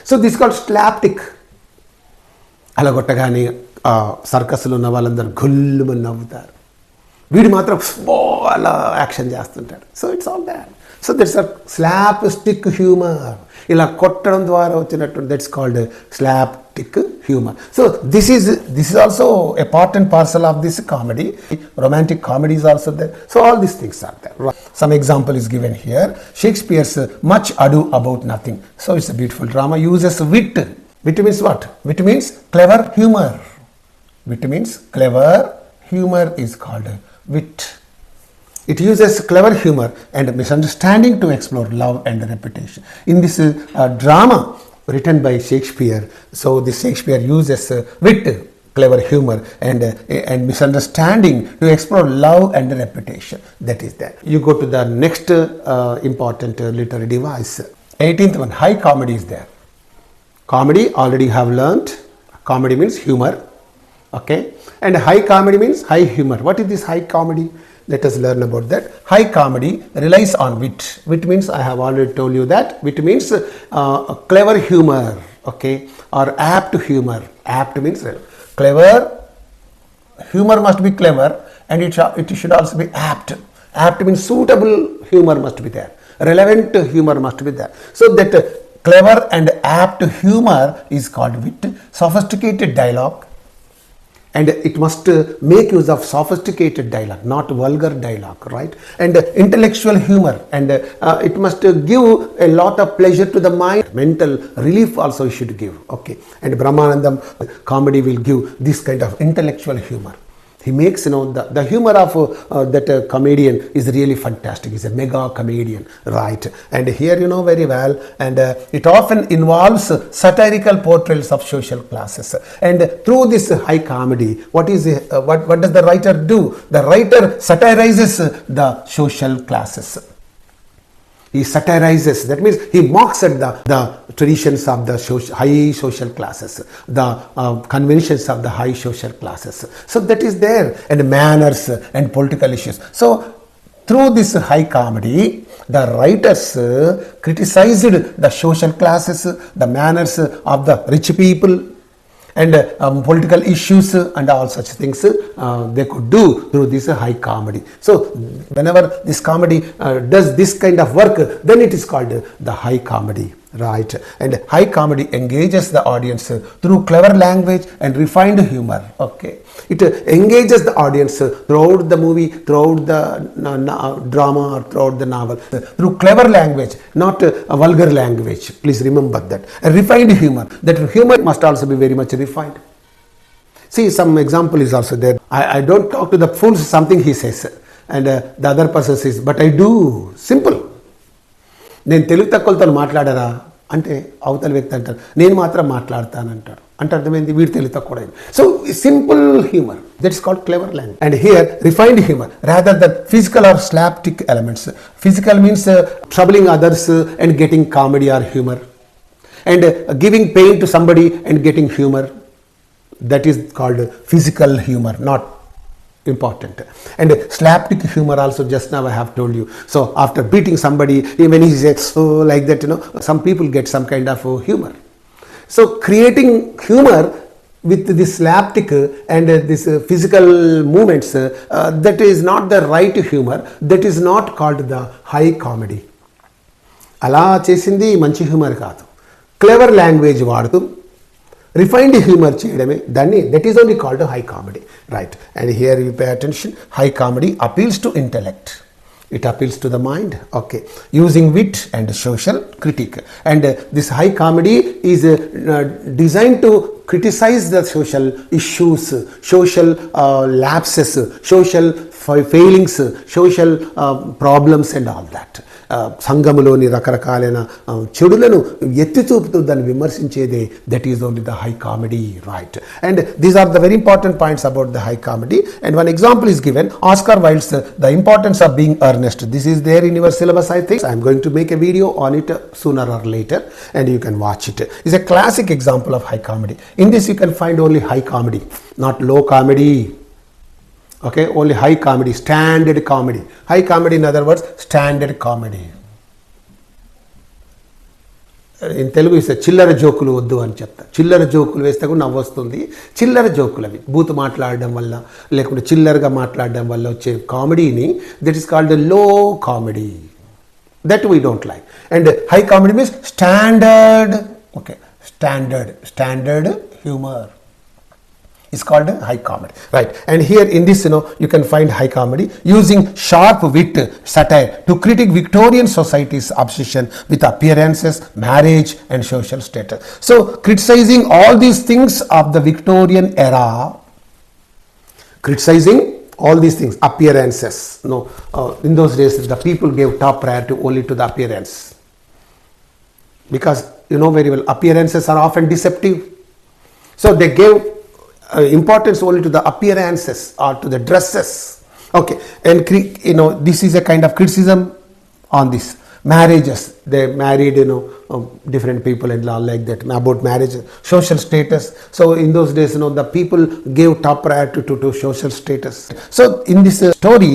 So this called slapstick. అలా కొట్టగానే సర్కస్లో ఉన్న వాళ్ళందరూ గుల్లుమని నవ్వుతారు, వీడు మాత్రం అలా యాక్షన్ చేస్తుంటాడు. So it's all that. So that's a slapstick humour. ఇలా కొట్టడం ద్వారా వచ్చినట్టు that's called slapstick humour. So this is also a part and parcel of this comedy. Romantic comedy is also there. So all these things are there. Some example is given here. Shakespeare's Much Ado About Nothing. So it's a beautiful drama. Uses wit. Wit means what? Wit means clever humor. Wit means clever humor is called wit. It uses clever humor and misunderstanding to explore love and reputation. In this drama written by Shakespeare, so the Shakespeare uses wit, clever humor and misunderstanding to explore love and reputation. That is that. You go to the next important literary device. 18th one, high comedy is there. Comedy already have learnt. Comedy means humor. Okay, and high comedy means high humor. What is this high comedy? Let us learn about that. High comedy relies on wit. Wit means, I have already told you that. Wit means clever humor, okay, or apt humor. Apt means clever. Humor must be clever, and it should also be apt. Apt means suitable humor must be there. Relevant humor must be there. So that clever and apt humor is called wit. Sophisticated dialogue. And it must make use of sophisticated dialogue, not vulgar dialogue, right? And intellectual humor, and it must give a lot of pleasure to the mind. Mental relief also should give, okay? And Brahmanandam comedy will give this kind of intellectual humor. He makes, the humor of that comedian is really fantastic. He's a mega comedian, right? And here you know very well, and it often involves satirical portrayals of social classes. And through this high comedy, what does the writer do? The writer satirizes the social classes. He satirizes, that means he mocks at the traditions of the high social classes, the conventions of the high social classes. So that is there, and manners and political issues. So through this high comedy, the writers criticized the social classes, the manners of the rich people, and political issues and all such things they could do through this high comedy. So whenever this comedy does this kind of work, then it is called the high comedy, right? And high comedy engages the audience through clever language and refined humor. Okay, it engages the audience throughout the movie, throughout the drama, or throughout the novel, through clever language, not a vulgar language. Please remember that. A refined humor. That humor must also be very much refined. See, some example is also there. I don't talk to the fools, something he says, and the other person says, but I do. Simple. నేను తెలుగు తక్కువతో మాట్లాడారా అంటే అవతల వ్యక్తి అంటారు, నేను మాత్రం మాట్లాడతానంటాడు. అంటే అర్థమైంది, వీడు తెలుగు తక్కువ. So simple humour, that is called clever language. And here refined humour rather than physical or slapstick elements. Physical means troubling others and getting comedy or humour, and giving pain to somebody and getting humor, that is called physical humor, not important. And slapstick humor also, just now I have told you. So after beating somebody, when he says so like that, some people get some kind of humor. So creating humor with this slapstick and this physical movements, that is not the right humor, that is not called the high comedy. అలా చేసింది మంచి humour కాదు. Clever language వాడుతూ refined humour చేయడమే దాన్ని, that is only called high comedy, right? And here you pay attention. High comedy appeals to intellect, it appeals to the mind, okay, using wit and social critique. And this high comedy is designed to criticize the social issues, social lapses, social failings, social problems and all that. సంఘములోని రకరకాలైన చెడులను ఎత్తి చూపుతూ దాన్ని విమర్శించేదే, that is only the high comedy, right? And these are the very important points about the high comedy. And one example is given, Oscar Wilde's the importance of being earnest. This is there in your syllabus, I think. I am going to make a video on it sooner or later, and you can watch it. It's a classic example of high comedy. In this you can find only high comedy, not low comedy. Okay, only high comedy, standard comedy. High comedy, in other words, standard comedy. In Telugu is చిల్లర జోకులు వద్దు అని చెప్తా. చిల్లర జోకులు వేస్తే కూడా నవ్వు వస్తుంది. చిల్లర జోకులు అవి బూతు మాట్లాడడం వల్ల, లేకుంటే చిల్లరగా మాట్లాడడం వల్ల వచ్చే కామెడీని, దట్ ఈస్ కాల్డ్ లో comedy. That we don't like. And high comedy means standard, okay, standard humour is called high comedy, right? And here in this, you can find high comedy using sharp wit, satire to critique Victorian society's obsession with appearances, marriage and social status. So criticizing all these things of the Victorian era, criticizing all these things, appearances. In those days the people gave top priority only to the appearance, because you know very well appearances are often deceptive. So they gave importance only to the appearances or to the dresses, okay. And this is a kind of criticism on this. Marriages, they married different people and all like that, about marriage, social status. So in those days the people gave top priority to social status. So in this story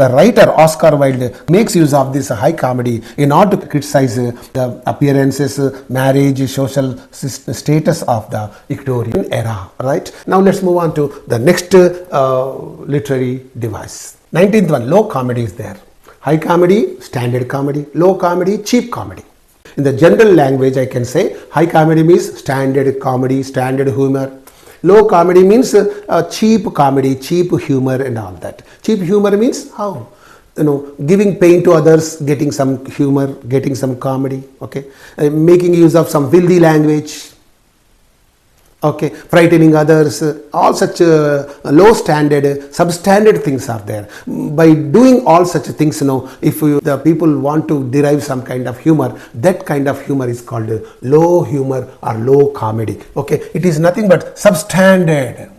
the writer Oscar Wilde makes use of this high comedy in order to criticize the appearances, marriage, social status of the Victorian era, right? Now let's move on to the next literary device. 19th one, low comedy is there. High comedy, standard comedy. Low comedy, cheap comedy. In the general language I can say high comedy means standard comedy, standard humor. Low comedy means cheap comedy, cheap humor and all that. Cheap humor means how? Giving pain to others, getting some humor, getting some comedy, okay. Making use of some filthy language, okay, frightening others, all such low standard, substandard things are there. By doing all such things, if the people want to derive some kind of humor, that kind of humor is called low humor or low comedy, okay. It is nothing but substandard.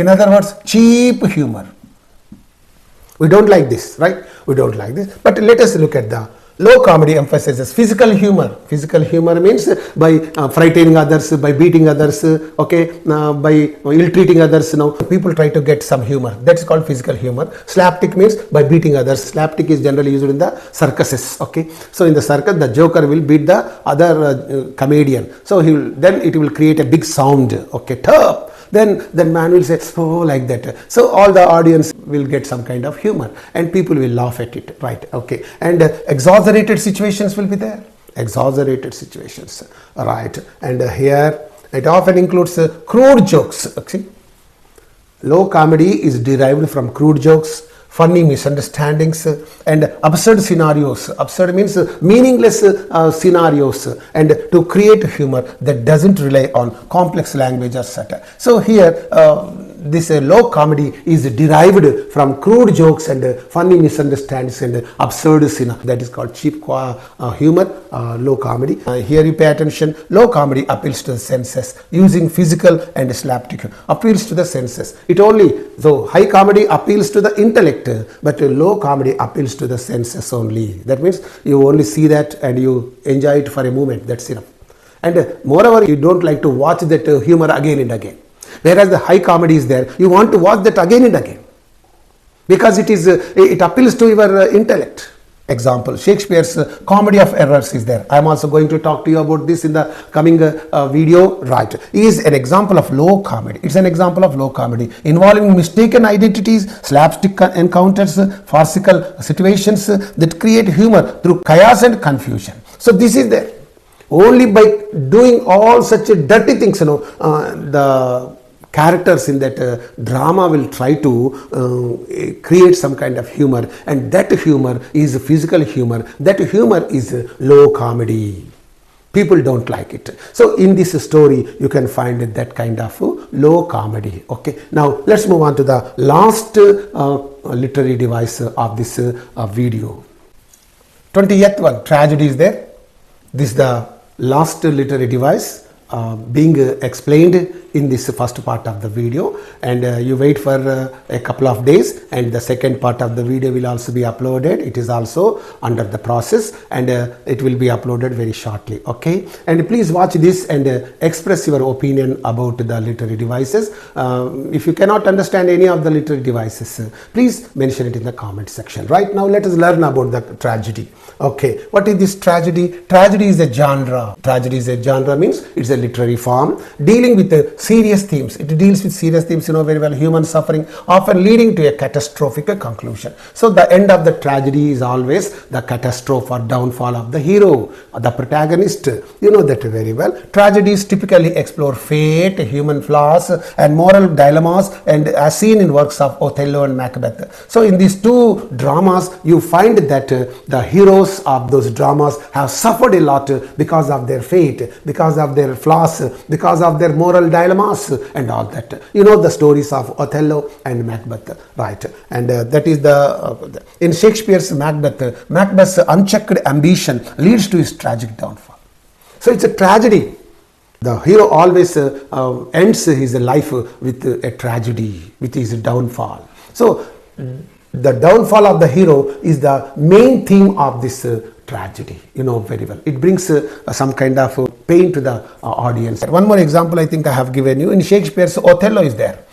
In other words, cheap humor. We don't like this, right? We don't like this. But let us look at the low comedy emphasizes physical humor. Physical humor means by frightening others, by beating others, by ill-treating others. People try to get some humor. That's called physical humor. Slapstick means by beating others. Slapstick is generally used in the circuses. So in the circus, the joker will beat the other comedian. So then it will create a big sound. Top. Then man will say, oh, like that. So all the audience will get some kind of humor and people will laugh at it, right? And exaggerated situations will be there. Exaggerated situations, right? And here it often includes crude jokes. Low comedy is derived from crude jokes, funny misunderstandings, and absurd scenarios. Absurd means meaningless scenarios, and to create humor that doesn't rely on complex language or satire. So here this low comedy is derived from crude jokes and funny misunderstandings and absurd scenarios. That is called cheap humor, low comedy. Here you pay attention. Low comedy appeals to the senses using physical and slapstick. Appeals to the senses. So high comedy appeals to the intellect, but low comedy appeals to the senses only. That means you only see that and you enjoy it for a moment. That's enough. And moreover, you don't like to watch that humor again and again. Whereas the high comedy is there, you want to watch that again and again because it appeals to your intellect. Example, Shakespeare's Comedy of Errors is there. I am also going to talk to you about this in the coming video. Right, is an example of low comedy. It's an example of low comedy involving mistaken identities, slapstick encounters, farcical situations that create humor through chaos and confusion. So this is there. Only by doing all such dirty things, the characters in that drama will try to create some kind of humor, and that humor is physical humor. That humor is low comedy. People don't like it. So in this story you can find that kind of low comedy. Now let's move on to the last literary device of this video. 20th one, tragedy is there. This is the last literary device being explained in this first part of the video, and you wait for a couple of days, and the second part of the video will also be uploaded. It is also under the process, and it will be uploaded very shortly. And please watch this and express your opinion about the literary devices. If you cannot understand any of the literary devices, please mention it in the comment section. Right now let us learn about the tragedy. What is this tragedy? Tragedy is a genre. Tragedy is a genre means it's a literary form dealing with serious themes. It deals with serious themes, very well, human suffering, often leading to a catastrophic conclusion. So the end of the tragedy is always the catastrophe or downfall of the hero, the protagonist. You know that very well. Tragedies typically explore fate, human flaws, and moral dilemmas, and as seen in works of Othello and Macbeth. So in these two dramas, you find that the heroes of those dramas have suffered a lot because of their fate, because of their flaws, because of their moral dilemmas and all that. You know the stories of Othello and Macbeth, right? And that is in Shakespeare's Macbeth, Macbeth's unchecked ambition leads to his tragic downfall. So it's a tragedy. The hero always ends his life with a tragedy, with his downfall. So the downfall of the hero is the main theme of this tragedy, very well. It brings some kind of pain to the audience. One more example I think I have given you. In Shakespeare's Othello is there.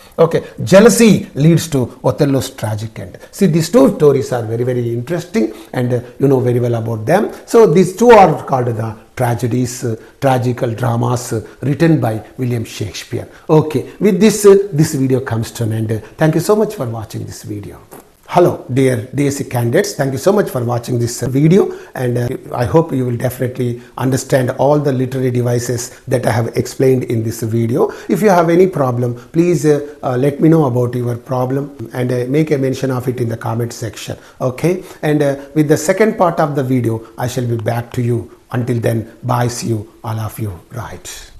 Jealousy leads to Othello's tragic end. See, these two stories are very, very interesting, and you know very well about them. So these two are called the tragedies, tragical dramas written by William Shakespeare. With this, this video comes to an end. Thank you so much for watching this video. Hello dear DSC candidates, thank you so much for watching this video, and I hope you will definitely understand all the literary devices that I have explained in this video. If you have any problem, please let me know about your problem and make a mention of it in the comment section. And with the second part of the video, I shall be back to you. Until then, bye, see you, all of you, right.